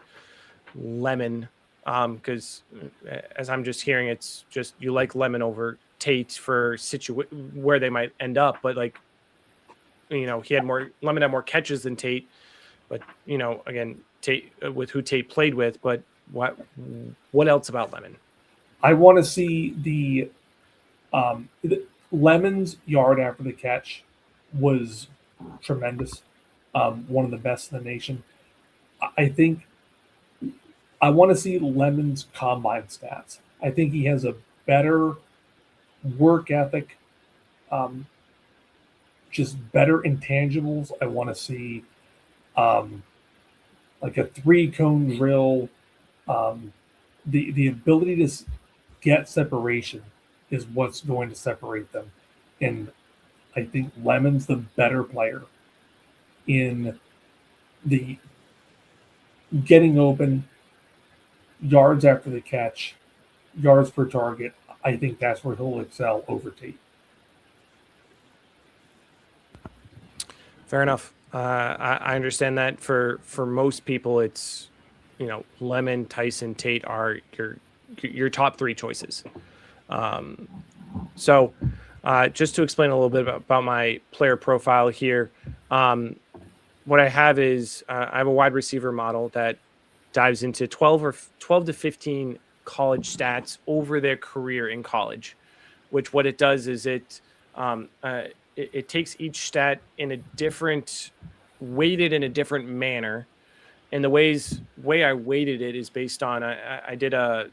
Lemon. Because as I'm just hearing, it's just you like Lemon over Tate for where they might end up, but like Lemon had more catches than Tate, but again, Tate with who Tate played with. But what else about Lemon? I want to see the Lemon's yard after the catch was tremendous, one of the best in the nation. I think I want to see Lemon's combine stats. I think he has a better work ethic, just better intangibles. I want to see like a 3-cone drill. The ability to get separation is what's going to separate them. And I think Lemon's the better player in the getting open, yards after the catch, yards per target. I think that's where he'll excel over Tate. Fair enough. I understand that for most people, it's, Lemon, Tyson, Tate are your top three choices. So just to explain a little bit about my player profile here, what I have is I have a wide receiver model that dives into 12 to 15 college stats over their career in college, which what it does is it takes each stat in a different, weighted in a different manner. And the way I weighted it is based on, I did a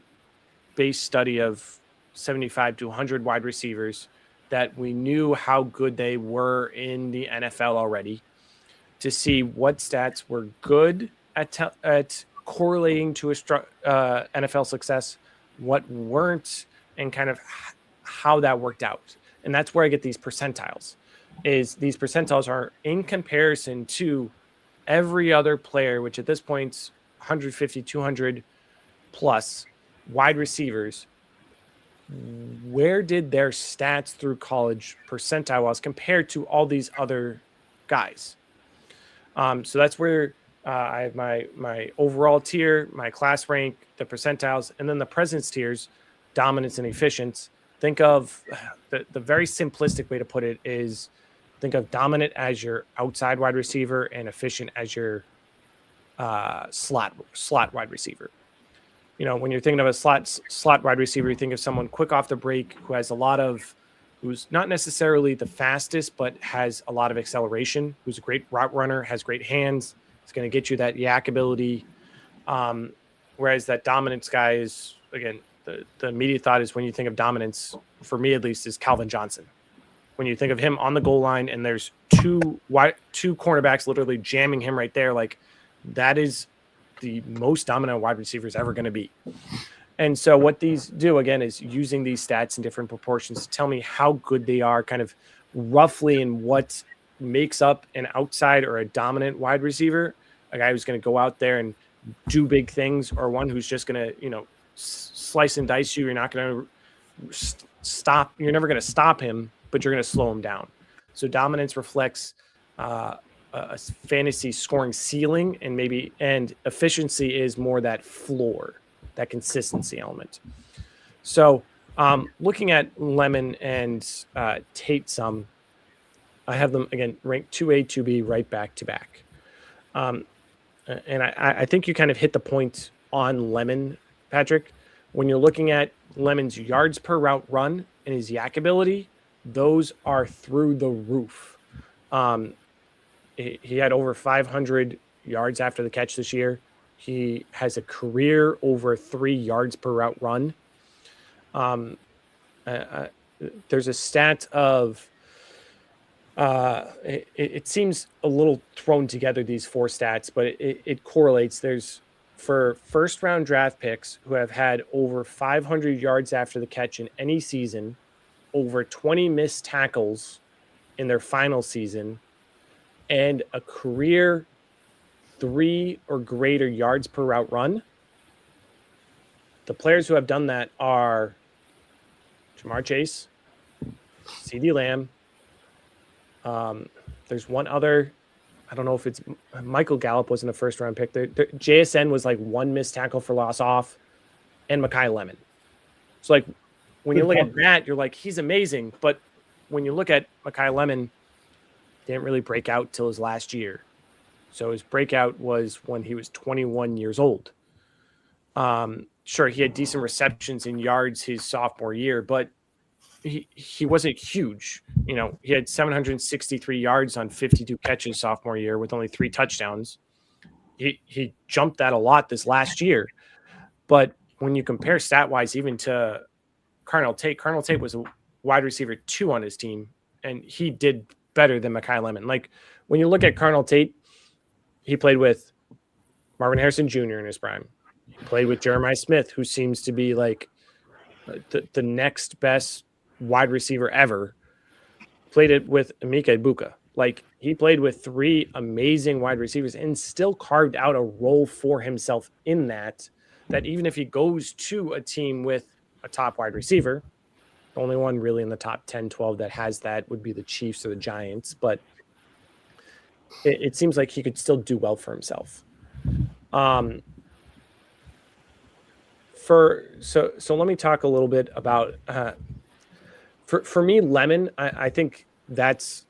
base study of 75 to 100 wide receivers that we knew how good they were in the NFL already, to see what stats were good at correlating to NFL success, what weren't, and kind of how that worked out. And that's where I get these percentiles. Is these percentiles are in comparison to every other player, which at this point 150, 200 plus wide receivers. Where did their stats through college percentile was compared to all these other guys? So that's where I have my overall tier, my class rank, the percentiles, and then the presence tiers, dominance and efficiency. Think of the very simplistic way to put it is think of dominant as your outside wide receiver and efficient as your slot wide receiver. When you're thinking of a slot wide receiver, you think of someone quick off the break who has who's not necessarily the fastest, but has a lot of acceleration, who's a great route runner, has great hands. It's going to get you that yak ability. Whereas that dominance guy is, again, the immediate thought is when you think of dominance, for me at least, is Calvin Johnson. When you think of him on the goal line and there's two cornerbacks literally jamming him right there, like that is the most dominant wide receiver is ever going to be. And so what these do, again, is using these stats in different proportions to tell me how good they are, kind of roughly in what makes up an outside or a dominant wide receiver, a guy who's going to go out there and do big things, or one who's just going to, slice and dice you. You're not going to stop. You're never going to stop him, but you're going to slow him down. So dominance reflects a fantasy scoring ceiling, and efficiency is more that floor, that consistency element. So looking at Lemon and Tate some, I have them, again, ranked 2A, 2B, right back to back. And I think you kind of hit the point on Lemon, Patrick. When you're looking at Lemon's yards per route run and his yak ability, those are through the roof. He had over 500 yards after the catch this year. He has a career over 3 yards per route run. There's a stat of, it seems a little thrown together, these 4 stats, but it correlates. There's, for first round draft picks who have had over 500 yards after the catch in any season, over 20 missed tackles in their final season, and a career 3 or greater yards per route run. The players who have done that are Ja'Marr Chase, CeeDee Lamb. There's one other, I don't know if it's Michael Gallup wasn't a first round pick. JSN was like 1 missed tackle for loss off, and Mekhi Lemon. So like when you look at that, you're like, he's amazing. But when you look at Mekhi Lemon, didn't really break out till his last year. So his breakout was when he was 21 years old. Sure, he had decent receptions in yards his sophomore year, but he wasn't huge. He had 763 yards on 52 catches sophomore year with only 3 touchdowns. He jumped that a lot this last year. But when you compare stat-wise even to Carnell Tate was a wide receiver 2 on his team, and he did better than Mekhi Lemon. Like when you look at Carnell Tate, he played with Marvin Harrison Jr. in his prime. He played with Jeremiah Smith, who seems to be like the next best wide receiver ever. Played it with Emeka Egbuka. Like, he played with 3 amazing wide receivers and still carved out a role for himself in that even if he goes to a team with a top wide receiver, the only one really in the top 10, 12 that has that would be the Chiefs or the Giants. But it seems like he could still do well for himself. So let me talk a little bit about for me, Lemon. I think that's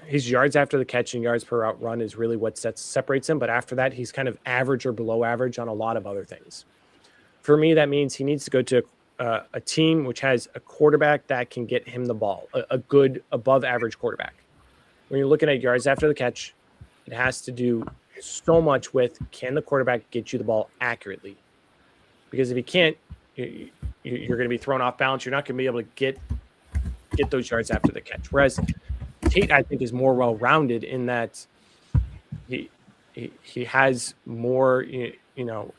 his yards after the catch and yards per route run is really what separates him. But after that, he's kind of average or below average on a lot of other things. For me, that means he needs to go to a team which has a quarterback that can get him the ball, a good above average quarterback. When you're looking at yards after the catch, it has to do so much with, can the quarterback get you the ball accurately? Because if he can't, you're going to be thrown off balance. You're not going to be able to get those yards after the catch. Whereas Tate, I think, is more well-rounded in that he has more, in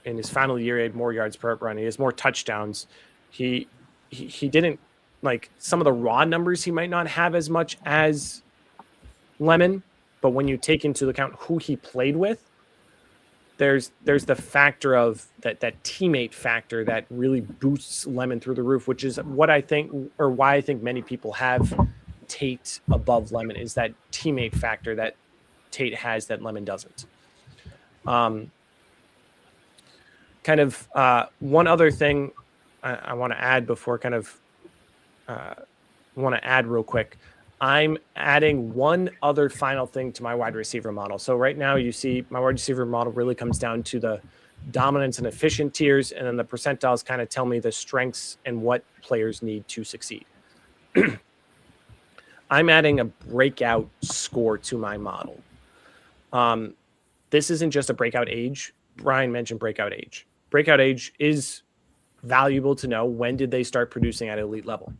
his final year, he had more yards per run. He has more touchdowns. He didn't, like, some of the raw numbers he might not have as much as Lemon, but when you take into account who he played with, there's the factor of that teammate factor that really boosts Lemon through the roof, which is what I think, or why I think many people have Tate above Lemon, is that teammate factor that Tate has that Lemon doesn't. One other thing I want to add before want to add real quick. I'm adding one other final thing to my wide receiver model. So right now you see my wide receiver model really comes down to the dominance and efficient tiers, and then the percentiles kind of tell me the strengths and what players need to succeed. I'm adding a breakout score to my model. This isn't just a breakout age. Brian mentioned breakout age. Breakout age is valuable to know. When did they start producing at elite level?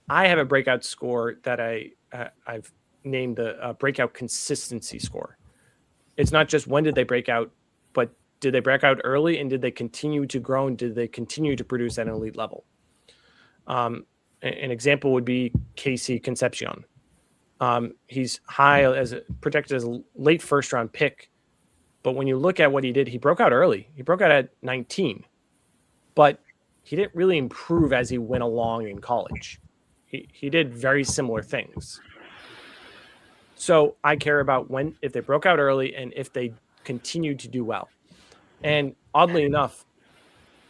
I have a breakout score that I've named the breakout consistency score. It's not just when did they break out, but did they break out early, and did they continue to grow, and did they continue to produce at an elite level? An example would be Casey Concepcion. He's projected as a late first round pick, but when you look at what he did, he broke out early. He broke out at 19, but he didn't really improve as he went along in college. He did very similar things. So I care about if they broke out early and if they continued to do well. And oddly enough,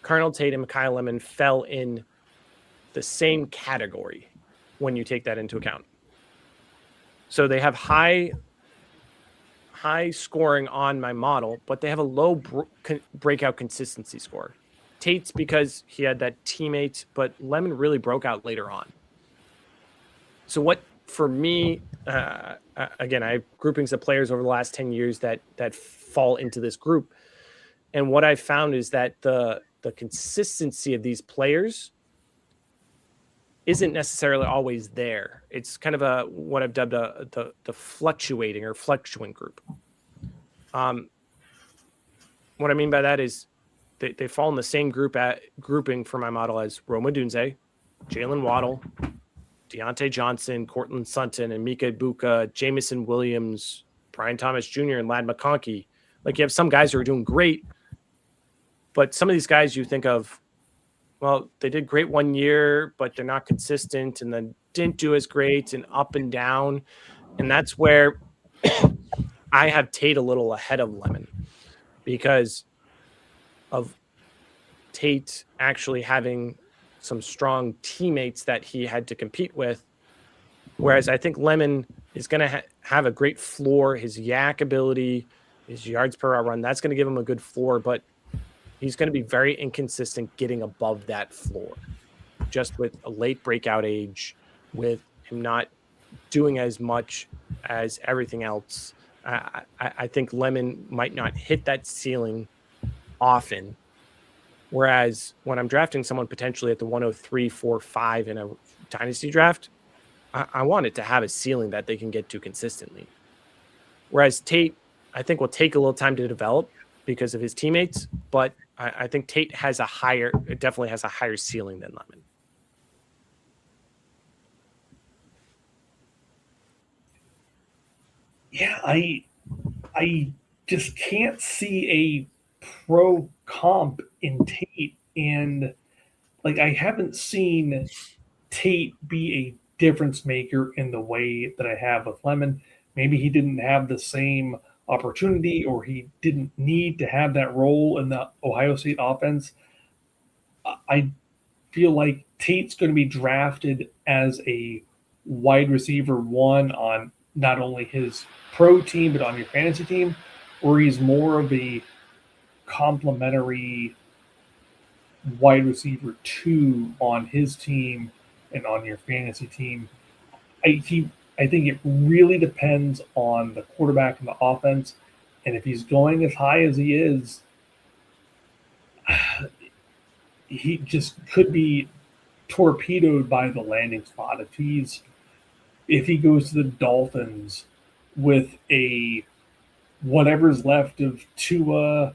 Colonel Tate and Mekhi Lemon fell in the same category when you take that into account. So they have high scoring on my model, but they have a low breakout consistency score. Tate's because he had that teammate, but Lemon really broke out later on. So what, for me, again, I have groupings of players over the last 10 years that fall into this group. And what I found is that the consistency of these players isn't necessarily always there. It's kind of what I've dubbed the fluctuating or fluctuant group. What I mean by that is they fall in the same grouping for my model as Rome Odunze, Jalen Waddle, Deontay Johnson, Cortland Sutton, and Emeka Egbuka, Jamison Williams, Brian Thomas Jr., and Ladd McConkey. Like, you have some guys who are doing great, but some of these guys you think of, well, they did great one year, but they're not consistent, and then didn't do as great, and up and down. And that's where I have Tate a little ahead of Lemon, because of Tate actually having some strong teammates that he had to compete with. Whereas I think Lemon is going to have a great floor. His yak ability, his yards per hour run, that's going to give him a good floor, but he's going to be very inconsistent getting above that floor, just with a late breakout age, with him not doing as much as everything else. I think Lemon might not hit that ceiling often. Whereas when I'm drafting someone potentially at the 103, 4, 5 in a dynasty draft, I want it to have a ceiling that they can get to consistently. Whereas Tate, I think will take a little time to develop because of his teammates, but I think Tate definitely has a higher ceiling than Lemon. Yeah, I just can't see a pro comp in Tate, and like I haven't seen Tate be a difference maker in the way that I have with Lemon. Maybe he didn't have the same opportunity, or he didn't need to have that role in the Ohio State offense. I feel like Tate's going to be drafted as a wide receiver one on not only his pro team but on your fantasy team, or he's more of a complementary wide receiver two on his team and on your fantasy team. I think it really depends on the quarterback and the offense, and if he's going as high as he is, he just could be torpedoed by the landing spot. If he goes to the Dolphins with a whatever's left of Tua,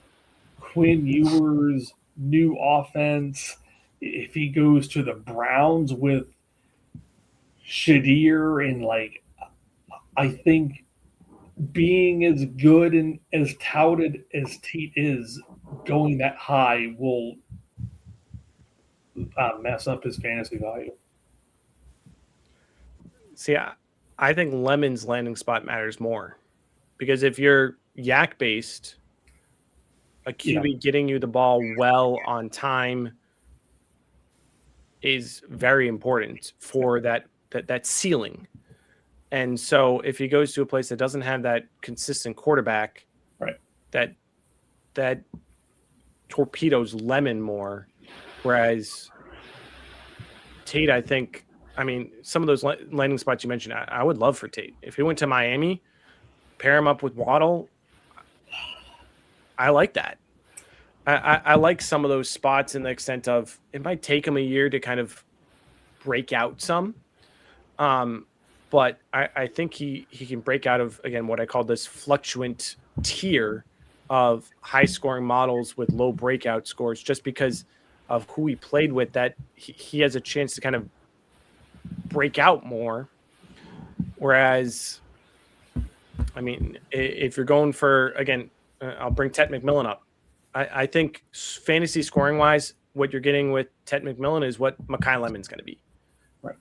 Quinn Ewers, new offense, if he goes to the Browns with Shadir, and like, I think being as good and as touted as Tate is, going that high will mess up his fantasy value. See, I think Lemon's landing spot matters more because if you're yak based, a QB getting you the ball well on time is very important for that ceiling. And so if he goes to a place that doesn't have that consistent quarterback, right, that torpedoes Lemon more, whereas Tate, I think, I mean, some of those landing spots you mentioned, I would love for Tate. If he went to Miami, pair him up with Waddle, I like that. I like some of those spots in the extent of it might take him a year to kind of break out some. But I think he can break out of, again, what I call this fluctuant tier of high-scoring models with low breakout scores just because of who he played with, that he has a chance to kind of break out more. Whereas, I mean, if you're going for, again, I'll bring Tet McMillan up. I think fantasy scoring-wise, what you're getting with Tet McMillan is what Mekhi Lemon's going to be. Right.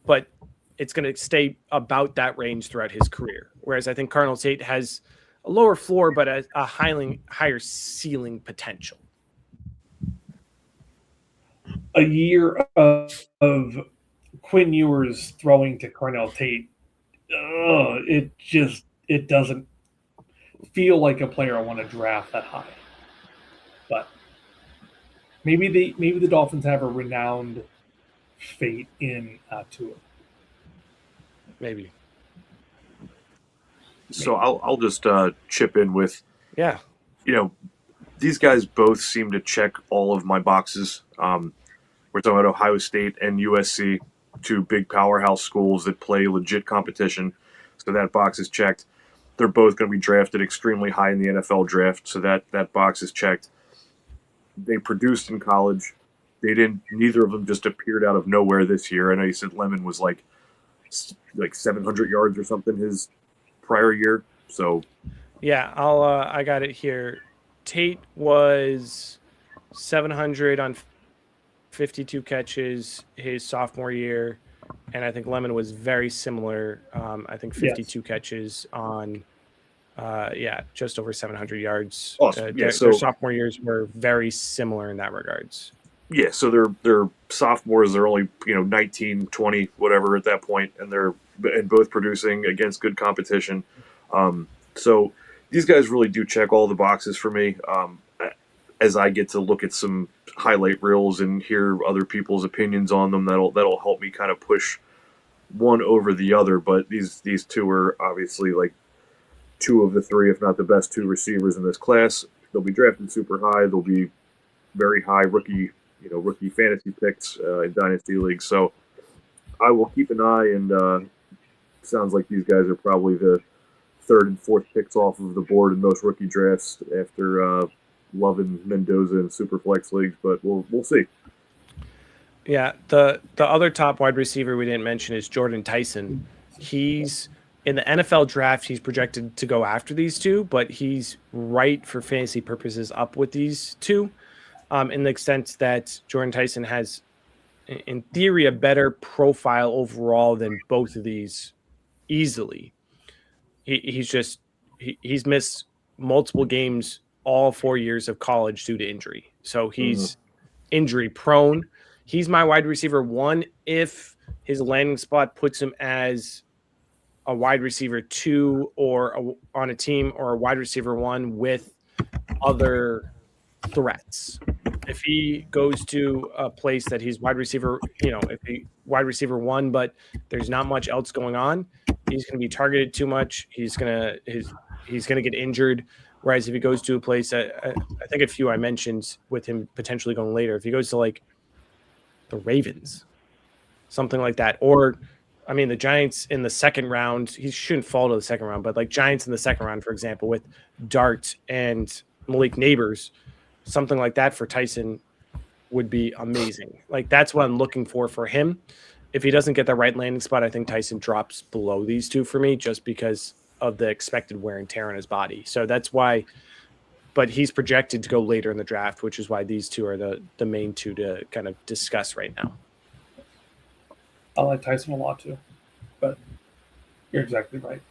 But it's going to stay about that range throughout his career. Whereas I think Cardinal Tate has a lower floor, but a higher ceiling potential. A year of Quinn Ewers throwing to Cardinal Tate, it doesn't feel like a player I want to draft that high. But maybe the Dolphins have a renowned fate in Tua. Maybe. So I'll just chip in with, yeah, these guys both seem to check all of my boxes. We're talking about Ohio State and USC, two big powerhouse schools that play legit competition. So that box is checked. They're both going to be drafted extremely high in the NFL draft. So that box is checked. They produced in college. Neither of them just appeared out of nowhere this year. I know you said Lemon was like 700 yards or something his prior year. So yeah, I got it here. Tate was 700 on 52 catches his sophomore year, and I think Lemon was very similar. I think 52 catches on just over 700 yards. Awesome. Their sophomore years were very similar in that regards. Yeah, so they're sophomores. They're only 19, 20, whatever at that point, and they're both producing against good competition. So these guys really do check all the boxes for me. As I get to look at some highlight reels and hear other people's opinions on them, that'll help me kind of push one over the other. But these two are obviously like two of the three, if not the best two receivers in this class. They'll be drafted super high. They'll be very high rookie fantasy picks in dynasty leagues. So I will keep an eye, and sounds like these guys are probably the third and fourth picks off of the board in most rookie drafts after loving Mendoza in Superflex leagues, but we'll see. Yeah, the other top wide receiver we didn't mention is Jordan Tyson. He's in the NFL draft. He's projected to go after these two, but he's right for fantasy purposes up with these two, in the extent that Jordan Tyson has, in theory, a better profile overall than both of these easily. He's missed multiple games all 4 years of college due to injury, so he's injury prone. He's my wide receiver one if his landing spot puts him as a wide receiver two or on a team, or a wide receiver one with other threats. If he goes to a place that he's wide receiver, if he wide receiver one, but there's not much else going on, he's going to be targeted too much. He's going to get injured. Whereas if he goes to a place, I think a few I mentioned with him potentially going later, if he goes to like the Ravens, something like that, or the Giants in the second round, he shouldn't fall to the second round, but like Giants in the second round, for example, with Dart and Malik Neighbors, something like that for Tyson would be amazing. Like that's what I'm looking for him. If he doesn't get the right landing spot, I think Tyson drops below these two for me just because of the expected wear and tear on his body. So that's why, but he's projected to go later in the draft, which is why these two are the main two to kind of discuss right now. I like Tyson a lot too, but you're exactly right.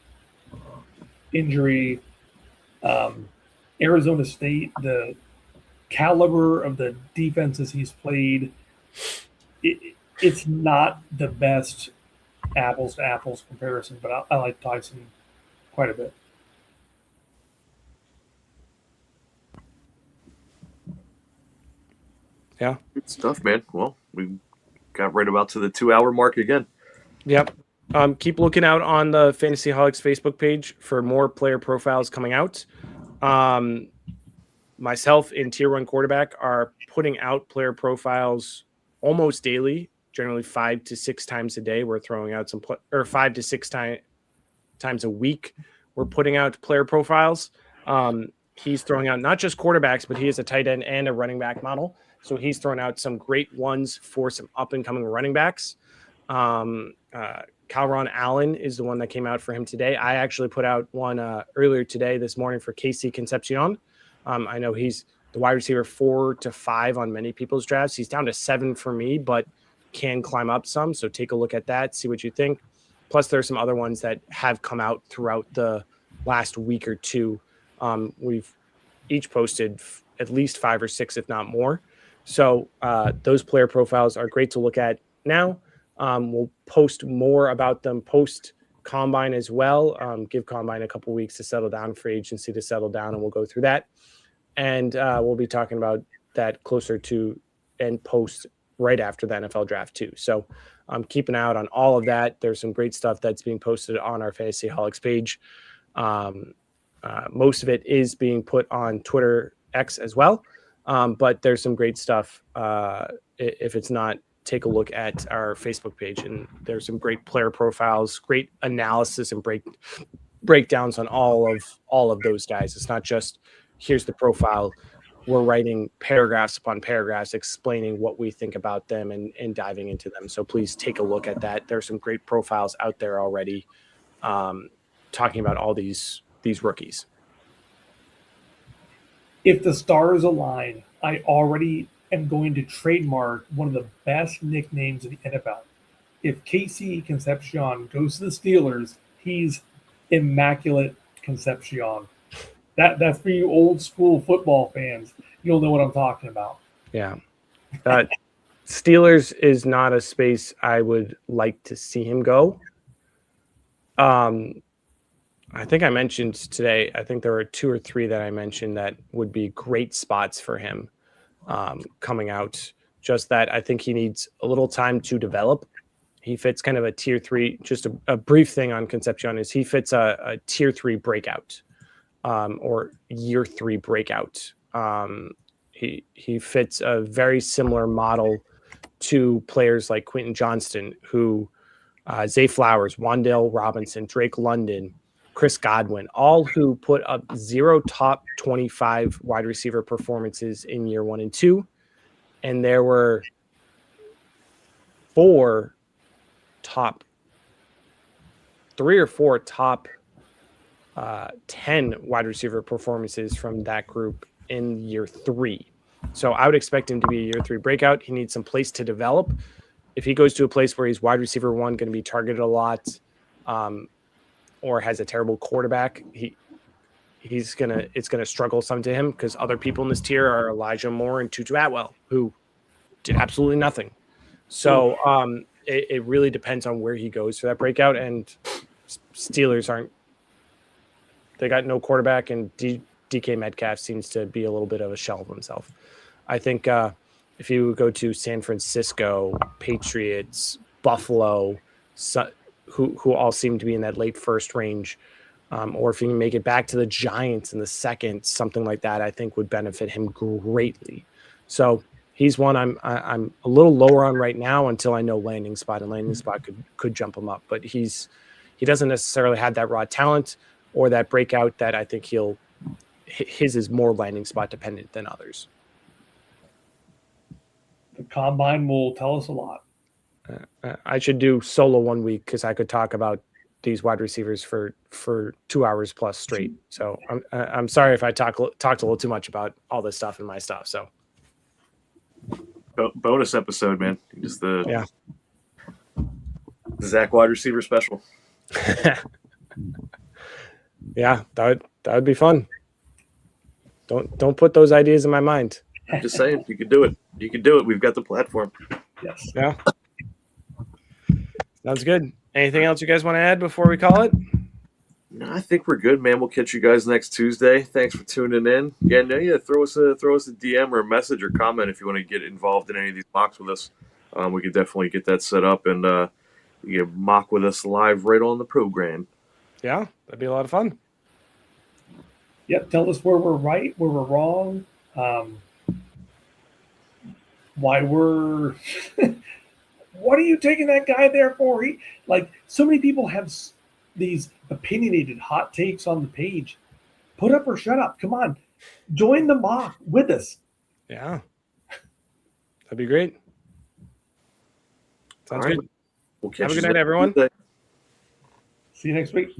Injury, Arizona State, the caliber of the defenses he's played, it's not the best apples to apples comparison, but I like Tyson quite a bit. Yeah. Good stuff, man. Well, we got right about to the 2-hour mark again. Yep. Keep looking out on the Fantasyholics Facebook page for more player profiles coming out. Myself and Tier 1 Quarterback are putting out player profiles almost daily, generally 5 to 6 times a day. We're throwing out 5 to 6 times a week. We're putting out player profiles. He's throwing out not just quarterbacks, but he is a tight end and a running back model. So he's thrown out some great ones for some up-and-coming running backs. Calron Allen is the one that came out for him today. I actually put out one earlier today, this morning, for Casey Concepcion. I know he's the wide receiver 4 to 5 on many people's drafts. He's down to 7 for me, but can climb up some. So take a look at that, see what you think. Plus, there are some other ones that have come out throughout the last week or two. We've each posted at least 5 or 6, if not more. So those player profiles are great to look at now. We'll post more about them post Combine as well. Give Combine a couple weeks to settle down, for agency to settle down, and we'll go through that. And we'll be talking about that closer to and post right after the NFL draft too. So I'm keeping out on all of that. There's some great stuff that's being posted on our Fantasyholics page. Most of it is being put on Twitter X as well. But there's some great stuff. If it's not, take a look at our Facebook page, and there's some great player profiles, great analysis and breakdowns on all of those guys. It's not just here's the profile. We're writing paragraphs upon paragraphs explaining what we think about them and diving into them. So please take a look at that. There's some great profiles out there already talking about all these rookies. If the stars align, I already am going to trademark one of the best nicknames in the NFL. If Casey Concepcion goes to the Steelers, he's Immaculate Concepcion. That's for you old school football fans. You'll know what I'm talking about. Yeah. Steelers is not a space I would like to see him go. I think I mentioned today, I think there were 2 or 3 that I mentioned that would be great spots for him coming out. Just that I think he needs a little time to develop. He fits kind of a tier 3, just a brief thing on Concepcion is he fits a tier 3 breakout or year 3 breakout. He fits a very similar model to players like Quentin Johnston, who Zay Flowers, Wan'Dale Robinson, Drake London, Chris Godwin, all who put up 0 top 25 wide receiver performances in year 1 and 2. And there were 3 or 4 top 10 wide receiver performances from that group in year 3. So I would expect him to be a year 3 breakout. He needs some place to develop. If he goes to a place where he's wide receiver 1, going to be targeted a lot, or has a terrible quarterback, it's gonna struggle some to him, because other people in this tier are Elijah Moore and Tutu Atwell, who did absolutely nothing. So it really depends on where he goes for that breakout. And Steelers they got no quarterback, and DK Metcalf seems to be a little bit of a shell of himself. I think if you go to San Francisco, Patriots, Buffalo, who all seem to be in that late first range, or if you can make it back to the Giants in the second, something like that, I think would benefit him greatly. So he's one I'm a little lower on right now until I know landing spot, and landing spot could jump him up. But he doesn't necessarily have that raw talent or that breakout that I think his is more landing spot dependent than others. The combine will tell us a lot. I should do solo one week, because I could talk about these wide receivers for 2 hours plus straight. So I'm sorry if I talked a little too much about all this stuff and my stuff. So bonus episode, man. Just the Zach wide receiver special. Yeah, that would be fun. Don't put those ideas in my mind. I'm just saying, you could do it. You could do it. We've got the platform. Yes. Yeah. Sounds good. Anything else you guys want to add before we call it? No, I think we're good, man. We'll catch you guys next Tuesday. Thanks for tuning in. Yeah, throw us a DM or a message or comment if you want to get involved in any of these mocks with us. We could definitely get that set up, and you can mock with us live right on the program. Yeah, that'd be a lot of fun. Yep. Tell us where we're right, where we're wrong, why we're. What are you taking that guy there for? So many people have these opinionated hot takes on the page. Put up or shut up. Come on. Join the mock with us. Yeah. That'd be great. Sounds good. We'll catch Have a good night, everyone. See you next week.